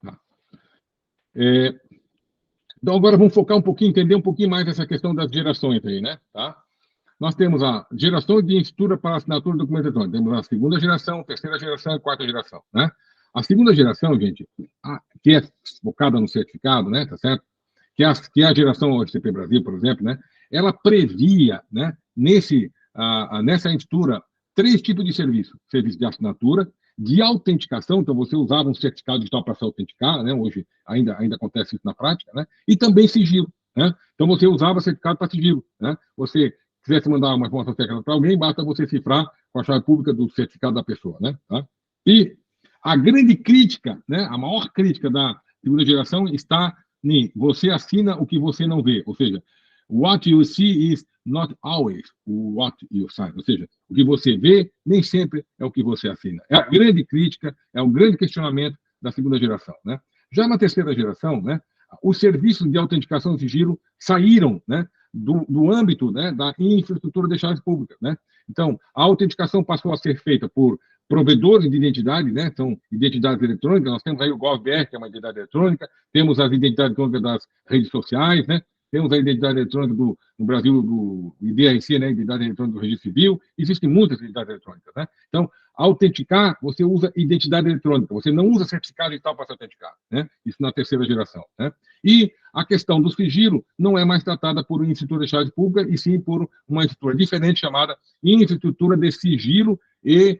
[SPEAKER 1] Tá. Então agora vamos focar um pouquinho, entender um pouquinho mais essa questão das gerações aí, né? Tá? Nós temos a geração de estrutura para assinatura do documento eletrônico. Temos a segunda geração, terceira geração e quarta geração, né? A segunda geração, gente, que é focada no certificado, né, tá certo? Que é a geração OSCP Brasil, por exemplo, né? Ela previa, né, nessa estrutura, 3 tipos de serviço. Serviço de assinatura, de autenticação, então você usava um certificado digital para se autenticar, né? Hoje ainda acontece isso na prática, né? E também sigilo, né? Então você usava certificado para sigilo, né? Você quisesse mandar uma informação secreta para alguém, basta você cifrar com a chave pública do certificado da pessoa, né? Tá? E a grande crítica, né, a maior crítica da segunda geração está em você assina o que você não vê, ou seja, what you see is not always what you sign, ou seja, o que você vê nem sempre é o que você assina. É a grande crítica, é um grande questionamento da segunda geração, né? Já na terceira geração, né, os serviços de autenticação e sigilo saíram, né, do âmbito, né, da infraestrutura de chaves públicas, né? Então, a autenticação passou a ser feita por provedores de identidade, né? São identidades eletrônicas. Nós temos aí o GovBR, que é uma identidade eletrônica, temos as identidades eletrônicas das redes sociais, né? Temos a identidade eletrônica no Brasil, do IDRC, né? Identidade eletrônica do Registro Civil. Existem muitas identidades eletrônicas, né? Então, autenticar, você usa identidade eletrônica, você não usa certificado digital para se autenticar, né? Isso na terceira geração, né? E a questão do sigilo não é mais tratada por uma infraestrutura de chave pública, e sim por uma infraestrutura diferente chamada infraestrutura de sigilo e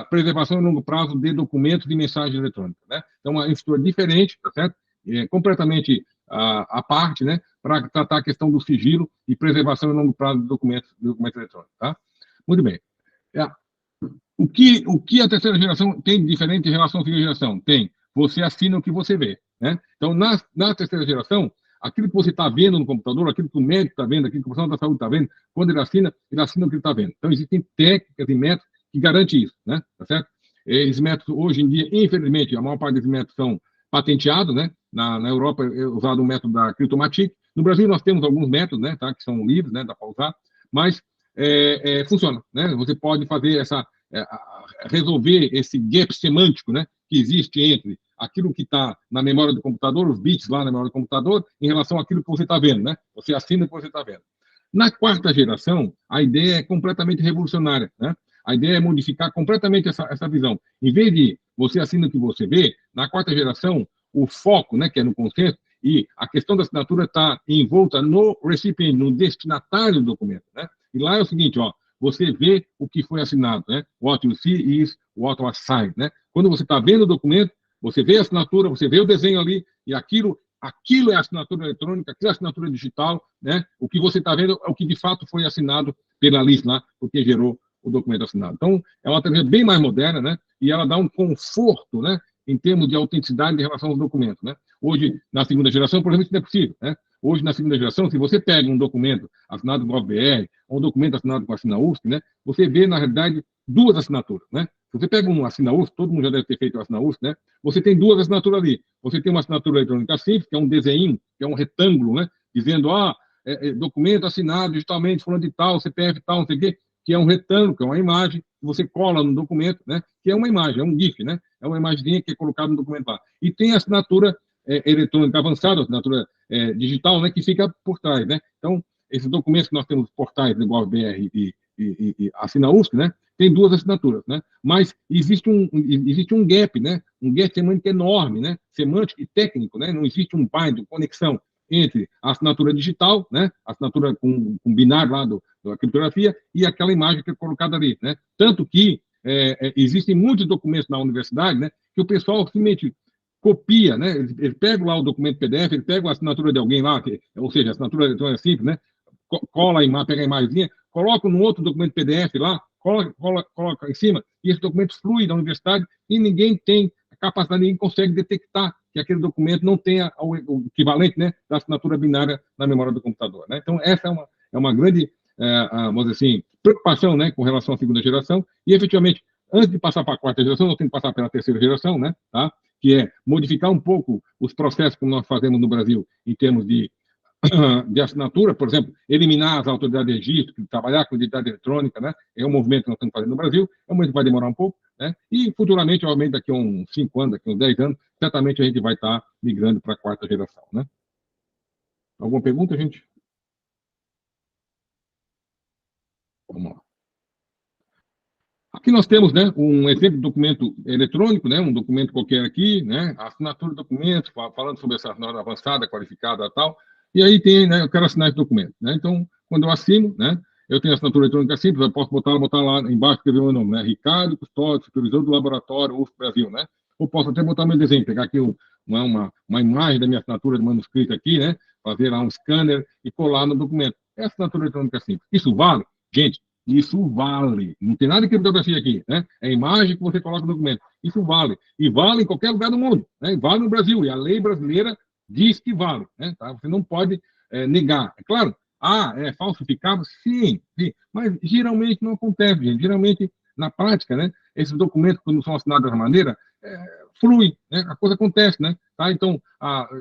[SPEAKER 1] preservação em longo prazo de documentos de mensagens eletrônicas, né? Então, uma infraestrutura diferente, tá certo? Completamente à parte, né? Para tratar a questão do sigilo e preservação em longo prazo de documentos eletrônicos, tá? Muito bem. O que a terceira geração tem de diferente em relação à segunda geração? Tem. Você assina o que você vê, né? Então, na terceira geração, aquilo que você está vendo no computador, aquilo que o médico está vendo, aquilo que o profissional da saúde está vendo, quando ele assina o que ele está vendo. Então, existem técnicas e métodos que garantem isso, né? Tá certo? Esses métodos, hoje em dia, infelizmente, a maior parte desses métodos são patenteados, né? Na Europa é usado o método da Criptomatic. No Brasil, nós temos alguns métodos, né? Tá? Que são livres, né? Dá para usar, mas funciona, né? Você pode fazer resolver esse gap semântico, né? Que existe entre aquilo que está na memória do computador, os bits lá na memória do computador, em relação àquilo que você está vendo, né? Você assina o que você está vendo. Na quarta geração, a ideia é completamente revolucionária, né? A ideia é modificar completamente essa visão. Em vez de você assina o que você vê, na quarta geração, o foco, né, que é no consenso, e a questão da assinatura está envolta no recipiente, no destinatário do documento, né? E lá é o seguinte, ó, você vê o que foi assinado, né? What you see is what was signed, né? Quando você está vendo o documento, você vê a assinatura, você vê o desenho ali, e aquilo é a assinatura eletrônica, aquilo é a assinatura digital, né? O que você está vendo é o que de fato foi assinado pela Alice lá, porque gerou o documento assinado. Então, é uma tecnologia bem mais moderna, né? E ela dá um conforto, né? Em termos de autenticidade em relação aos documentos, né? Hoje, na segunda geração, por exemplo, isso não é possível, né? Hoje, na segunda geração, se você pega um documento assinado com o GovBR, ou um documento assinado com a Assina-USP, né? Você vê, na realidade, duas assinaturas, né? Se você pega um Assina-USP, todo mundo já deve ter feito o Assina-USP, né? Você tem duas assinaturas ali. Você tem uma assinatura eletrônica simples, que é um desenho, que é um retângulo, né? Dizendo, documento assinado digitalmente, fulano de tal, CPF tal, não sei o quê, que é um retângulo, que é uma imagem, que você cola no documento, né? Que é uma imagem, é um GIF, né? É uma imagenzinha que é colocada no documento lá. E tem a assinatura eletrônica avançada, a assinatura digital, né? Que fica por trás, né? Então, esses documentos que nós temos, portais do GovBR e Assina-USP, né? Tem duas assinaturas, né? Mas existe um gap, né? Um gap semântico enorme, né? Semântico e técnico, né? Não existe um bind, conexão entre a assinatura digital, né? A assinatura com binário lá da criptografia e aquela imagem que é colocada ali, né? Tanto que existem muitos documentos na universidade, né? Que o pessoal simplesmente copia, né? Ele pega lá o documento PDF, ele pega a assinatura de alguém lá, ou seja, a assinatura eletrônica simples, né? Cola a imagem, pega a imagenzinha, coloca no outro documento PDF lá, coloca em cima, e esse documento flui da universidade e ninguém tem a capacidade, ninguém consegue detectar que aquele documento não tenha o equivalente, né, da assinatura binária na memória do computador, né? Então, essa é uma grande, vamos dizer assim, preocupação, né, com relação à segunda geração, e, efetivamente, antes de passar para a quarta geração, nós temos que passar pela terceira geração, né, tá? Que é modificar um pouco os processos que nós fazemos no Brasil em termos de assinatura, por exemplo, eliminar as autoridades de registro, trabalhar com identidade eletrônica, né? É um movimento que nós estamos fazendo no Brasil, é um movimento que vai demorar um pouco, né? E futuramente, obviamente, daqui a uns 5 anos, daqui a uns 10 anos, certamente a gente vai estar migrando para a quarta geração, né? Alguma pergunta, gente? Vamos lá. Aqui nós temos, né, um exemplo de documento eletrônico, né, um documento qualquer aqui, né, a assinatura do documento, falando sobre essa assinatura avançada, qualificada e tal, e aí tem, né, eu quero assinar esse documento, né, então, quando eu assino, né, eu tenho assinatura eletrônica simples, eu posso botar lá embaixo, escrever o meu nome, né, Ricardo Custódio, supervisor do laboratório USP Brasil, né, ou posso até botar meu desenho, pegar aqui uma imagem da minha assinatura do manuscrito aqui, né, fazer lá um scanner e colar no documento. É assinatura eletrônica simples. Isso vale? Gente, isso vale. Não tem nada de criptografia aqui, né? É a imagem que você coloca no documento. Isso vale. E vale em qualquer lugar do mundo, né? Vale no Brasil. E a lei brasileira diz que vale, né? Tá? Você não pode negar. É claro, é falsificável? Sim, sim. Mas geralmente não acontece, gente. Geralmente, na prática, né? Esses documentos, quando são assinados dessa maneira, flui, né? A coisa acontece, né? Tá? Então,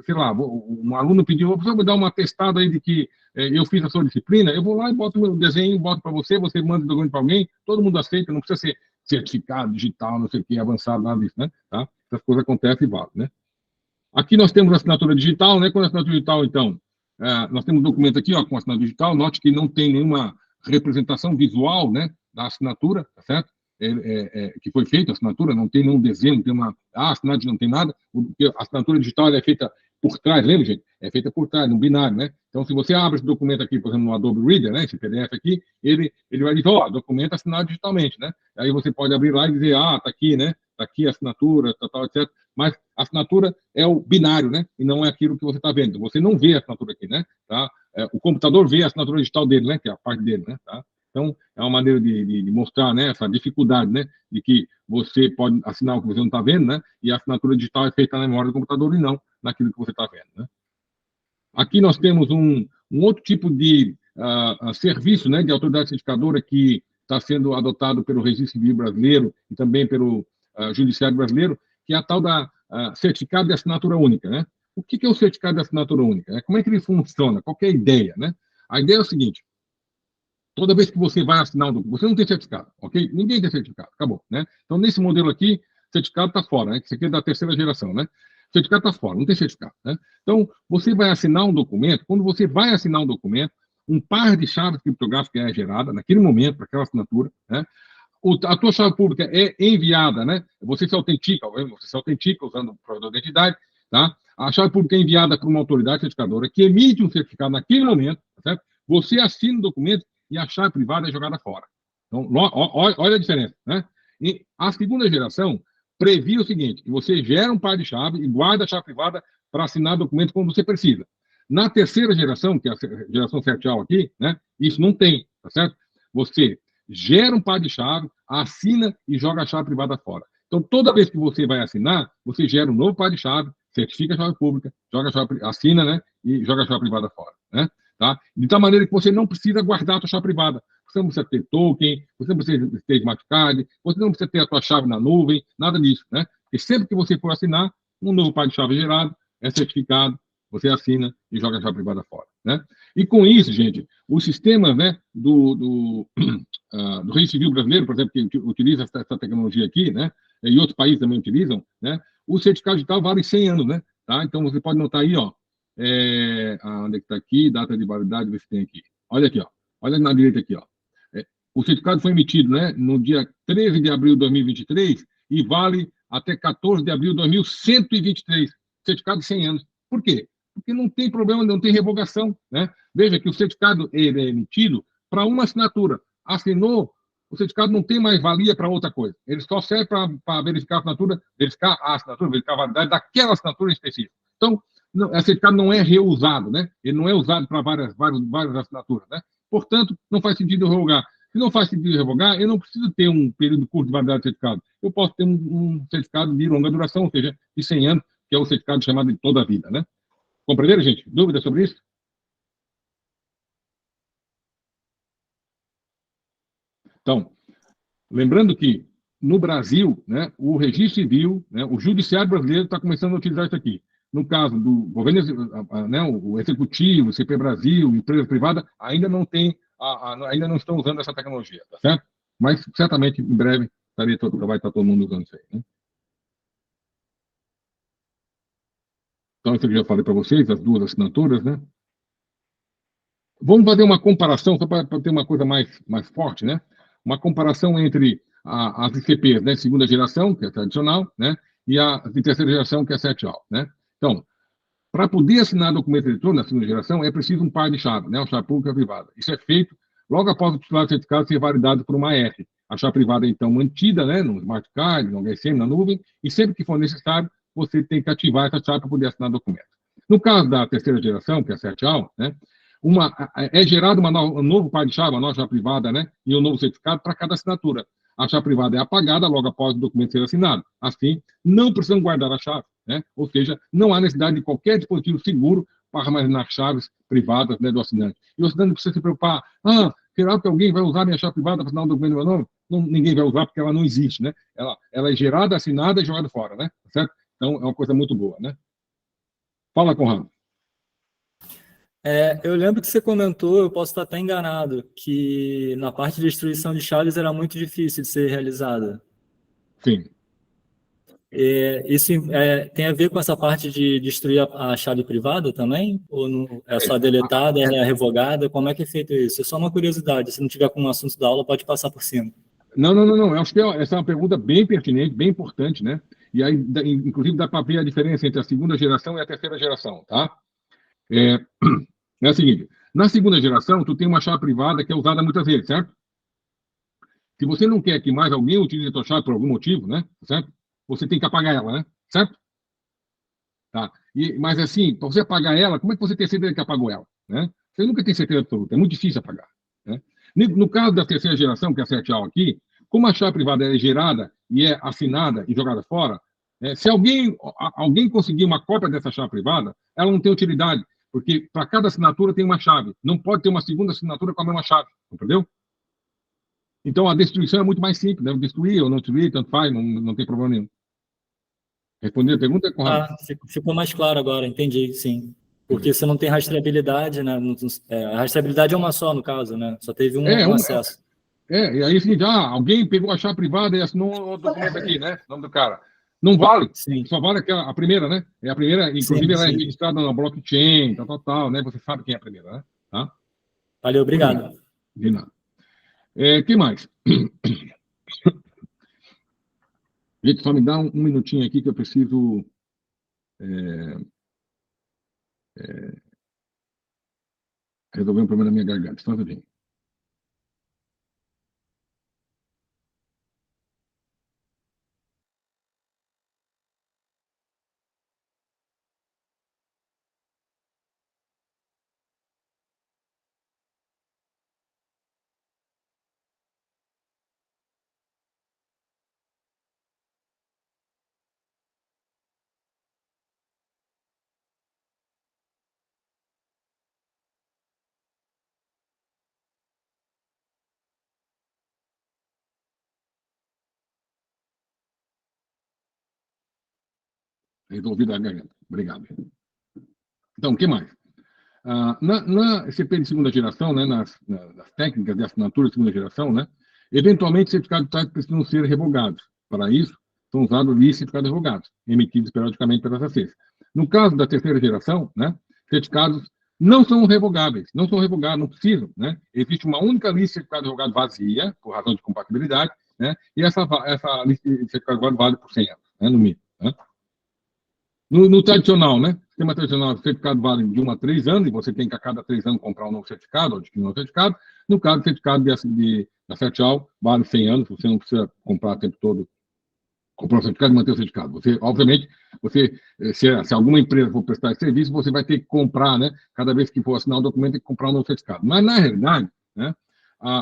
[SPEAKER 1] sei lá, um aluno pediu, você me dar uma atestado aí de que eu fiz a sua disciplina, eu vou lá e boto meu desenho, boto para você manda o documento para alguém, todo mundo aceita, não precisa ser certificado digital, não sei o que, avançado, nada disso, né? Tá? Essas coisas acontecem e valem, né? Aqui nós temos a assinatura digital, né? Quando a assinatura digital, então, nós temos um documento aqui, ó, com assinatura digital, note que não tem nenhuma representação visual, né, da assinatura, tá certo? Que foi feita a assinatura, não tem nenhum desenho, não tem assinado não tem nada, porque a assinatura digital é feita por trás, lembra, gente? É feita por trás, no binário, né? Então, se você abre esse documento aqui, por exemplo, no Adobe Reader, né, esse PDF aqui, ele vai dizer, documento assinado digitalmente, né? Aí você pode abrir lá e dizer, tá aqui, né? Tá aqui a assinatura, tal, etc. Mas a assinatura é o binário, né? E não é aquilo que você está vendo. Você não vê a assinatura aqui, né? Tá? O computador vê a assinatura digital dele, né? Que é a parte dele, né? Tá? Então, é uma maneira de mostrar, né, essa dificuldade, né, de que você pode assinar o que você não está vendo, né, e a assinatura digital é feita na memória do computador e não naquilo que você está vendo, né. Aqui nós temos um outro tipo de serviço, né, de autoridade certificadora que está sendo adotado pelo Registro Civil Brasileiro e também pelo Judiciário Brasileiro, que é a tal da certificado de assinatura única, né. O que é o certificado de assinatura única? Como é que ele funciona? Qual que é a ideia, né? A ideia é o seguinte: toda vez que você vai assinar um documento, você não tem certificado, ok? Ninguém tem certificado, acabou, né? Então, nesse modelo aqui, certificado está fora, né? Isso aqui é da terceira geração, né? Certificado está fora, não tem certificado, né? Então, você vai assinar um documento, quando você vai assinar um documento, um par de chaves criptográficas é gerada naquele momento, para aquela assinatura, né? A tua chave pública é enviada, né? Você se autentica usando o provedor de identidade, tá? A chave pública é enviada para uma autoridade certificadora que emite um certificado naquele momento, tá certo? Você assina o documento e a chave privada é jogada fora. Então, olha a diferença, né? E a segunda geração previa o seguinte, que você gera um par de chave e guarda a chave privada para assinar documento quando você precisa. Na terceira geração, que é a geração 7A aqui, né? Isso não tem, tá certo? Você gera um par de chave, assina e joga a chave privada fora. Então, toda vez que você vai assinar, você gera um novo par de chave, certifica a chave pública, joga a chave, assina, né? E joga a chave privada fora, né? Tá? De tal maneira que você não precisa guardar a sua chave privada. Você não precisa ter token, você não precisa ter smart card, você não precisa ter a sua chave na nuvem, nada disso, né? Porque sempre que você for assinar, um novo par de chave gerado, é certificado, você assina e joga a chave privada fora, né? E com isso, gente, os sistemas, né, do Registro Civil brasileiro, por exemplo, que utiliza essa tecnologia aqui, né, e outros países também utilizam, né, o certificado digital vale 100 anos, né, tá? Então, você pode notar aí, ó, onde é que está aqui, data de validade, ver se tem aqui. Olha aqui, ó, olha na direita aqui, ó. O certificado foi emitido, né, no dia 13 de abril de 2023 e vale até 14 de abril de 2123. Certificado de 100 anos. Por quê? Porque não tem problema, não tem revogação, né? Veja que o certificado ele é emitido para uma assinatura. Assinou, o certificado não tem mais valia para outra coisa. Ele só serve para verificar a assinatura, verificar a validade daquela assinatura específica. Então, o certificado não é reusado, né? Ele não é usado para várias assinaturas, né? Portanto, não faz sentido revogar. Se não faz sentido revogar, eu não preciso ter um período curto de validade de certificado. Eu posso ter um certificado de longa duração, ou seja, de 100 anos, que é o certificado chamado de toda a vida, né? Compreenderam, gente? Dúvidas sobre isso? Então, lembrando que no Brasil, né, o registro civil, né, o judiciário brasileiro está começando a utilizar isso aqui. No caso do governo, né, o executivo, o CP Brasil, empresa privada, ainda não tem, ainda não estão usando essa tecnologia, tá certo? Mas certamente em breve vai estar todo mundo usando isso aí, né? Então, isso que eu já falei para vocês, as duas assinaturas, né? Vamos fazer uma comparação, só para ter uma coisa mais forte, né? Uma comparação entre as ICPs, né, segunda geração, que é tradicional, né, e a de terceira geração, que é 7A, né? Então, para poder assinar documento eletrônico na segunda geração, é preciso um par de chave, né, uma chave pública e privada. Isso é feito logo após o titular do certificado ser validado por uma AR. A chave privada é, então, mantida, né, no smart card, no HSM, na nuvem, e sempre que for necessário, você tem que ativar essa chave para poder assinar o documento. No caso da terceira geração, que é a 7A, né, é gerado um novo par de chave, uma nova chave privada, né, e um novo certificado para cada assinatura. A chave privada é apagada logo após o documento ser assinado. Assim, não precisam guardar a chave, né? Ou seja, não há necessidade de qualquer dispositivo seguro para armazenar chaves privadas, né, do assinante. E o assinante não precisa se preocupar, será que alguém vai usar minha chave privada para assinar um documento no meu nome? Não, ninguém vai usar porque ela não existe, né? Ela é gerada, assinada e jogada fora, né? Certo? Então, é uma coisa muito boa, né? Fala, Conrado.
[SPEAKER 6] Eu lembro que você comentou, eu posso estar até enganado, que na parte de destruição de chaves era muito difícil de ser realizada.
[SPEAKER 1] Sim.
[SPEAKER 6] Isso tem a ver com essa parte de destruir a chave privada também? Ou não, é só deletada, é revogada? Como é que é feito isso? É só uma curiosidade. Se não tiver com o assunto da aula, pode passar por cima.
[SPEAKER 1] Não. Eu acho que essa é uma pergunta bem pertinente, bem importante, né? E aí, inclusive, dá para ver a diferença entre a segunda geração e a terceira geração, tá? É o seguinte, na segunda geração, tu tem uma chave privada que é usada muitas vezes, certo? Se você não quer que mais alguém utilize a tua chave por algum motivo, né? Certo? Você tem que apagar ela, né? Certo? Tá. Mas assim, para você apagar ela, como é que você tem certeza que apagou ela? Né? Você nunca tem certeza absoluta, é muito difícil apagar. Né? No caso da terceira geração, que é a 7A aqui, como a chave privada é gerada e é assinada e jogada fora, se alguém conseguir uma cópia dessa chave privada, ela não tem utilidade, porque para cada assinatura tem uma chave. Não pode ter uma segunda assinatura com a mesma chave, entendeu? Então a destruição é muito mais simples, né? Destruir ou não destruir, tanto faz, não tem problema nenhum. Responder a pergunta, Conrado?
[SPEAKER 6] Ficou mais claro agora, entendi, sim. Porque você não tem rastreabilidade, né? A rastreabilidade é uma só, no caso, né? Só teve um acesso.
[SPEAKER 1] E aí, assim, alguém pegou a chave privada e assinou o documento aqui, né? O nome do cara. Não vale.
[SPEAKER 6] Sim.
[SPEAKER 1] Só vale a primeira, né? É a primeira, inclusive, ela é registrada na blockchain, tal, né? Você sabe quem é a primeira, né? Tá?
[SPEAKER 6] Valeu, obrigado.
[SPEAKER 1] De nada. Que mais? Gente, só me dá um minutinho aqui que eu preciso resolver um problema na minha garganta. Só um minutinho. Resolvida a garganta. Obrigado. Então, o que mais? Na CP de segunda geração, né, nas técnicas de assinatura de segunda geração, né, eventualmente certificados digitais precisam ser revogados. Para isso, são usados certificados revogados, emitidos periodicamente pelas ACs. No caso da terceira geração, né, certificados não são revogáveis, não precisam, né? Existe uma única lista de certificado revogado vazia, por razão de compatibilidade, né? E essa lista de certificado revogado vale por 100 anos, né, no mínimo, né? No tradicional, né? Sistema tradicional, o certificado vale de 1 a 3 anos, e você tem que a cada 3 anos comprar um novo certificado, ou adquirir um novo certificado. No caso do certificado da Certial, vale 100 anos, você não precisa comprar o tempo todo, comprar o certificado e manter o certificado. Você, obviamente, se alguma empresa for prestar esse serviço, você vai ter que comprar, né? Cada vez que for assinar um documento, tem que comprar um novo certificado. Mas, na realidade, né,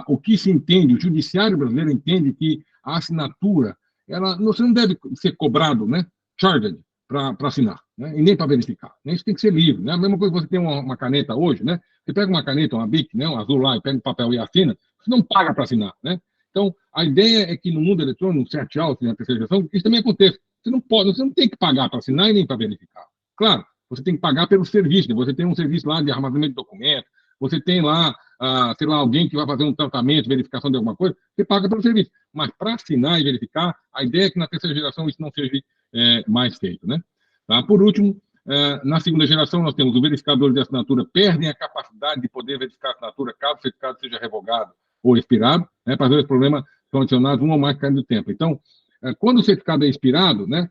[SPEAKER 1] o que se entende, o judiciário brasileiro entende que a assinatura, você não deve ser cobrado, né? Charged, para assinar, né? E nem para verificar, né? Isso tem que ser livre, né? A mesma coisa que você tem uma caneta hoje, né? Você pega uma caneta, uma Bic, né? Um azul lá, e pega um papel e assina, você não paga para assinar, né? Então, a ideia é que no mundo eletrônico, no Certial, na terceira geração, isso também acontece. Você não tem que pagar para assinar e nem para verificar. Claro, você tem que pagar pelo serviço, né? Você tem um serviço lá de armazenamento de documentos, você tem lá, sei lá, alguém que vai fazer um tratamento, verificação de alguma coisa, você paga pelo serviço. Mas para assinar e verificar, a ideia é que na terceira geração isso não seja mais feito, né? Tá? Por último, na segunda geração, nós temos o verificador de assinatura perdem a capacidade de poder verificar a assinatura caso o certificado seja revogado ou expirado, né? Para ver os problemas são adicionados um ou mais carne do tempo. Então, quando o certificado é expirado, né,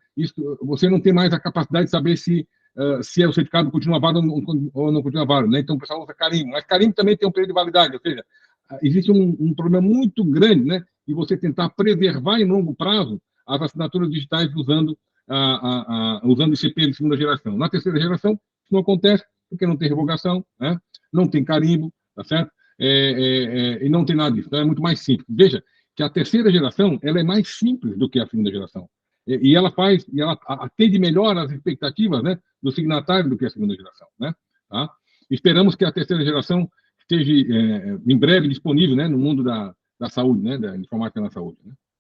[SPEAKER 1] você não tem mais a capacidade de saber se o certificado continua válido ou não continua válido, né? Então, o pessoal usa carimbo, mas carimbo também tem um período de validade, ou seja, existe um problema muito grande, né, de você tentar preservar em longo prazo as assinaturas digitais usando ICP de segunda geração. Na terceira geração, isso não acontece, porque não tem revogação, né? Não tem carimbo, tá certo? E não tem nada disso, então é muito mais simples. Veja que a terceira geração ela é mais simples do que a segunda geração. E ela atende melhor às expectativas, né, do signatário do que a segunda geração, né? Tá? Esperamos que a terceira geração esteja em breve disponível, né, no mundo da saúde, né, da informática na saúde, né?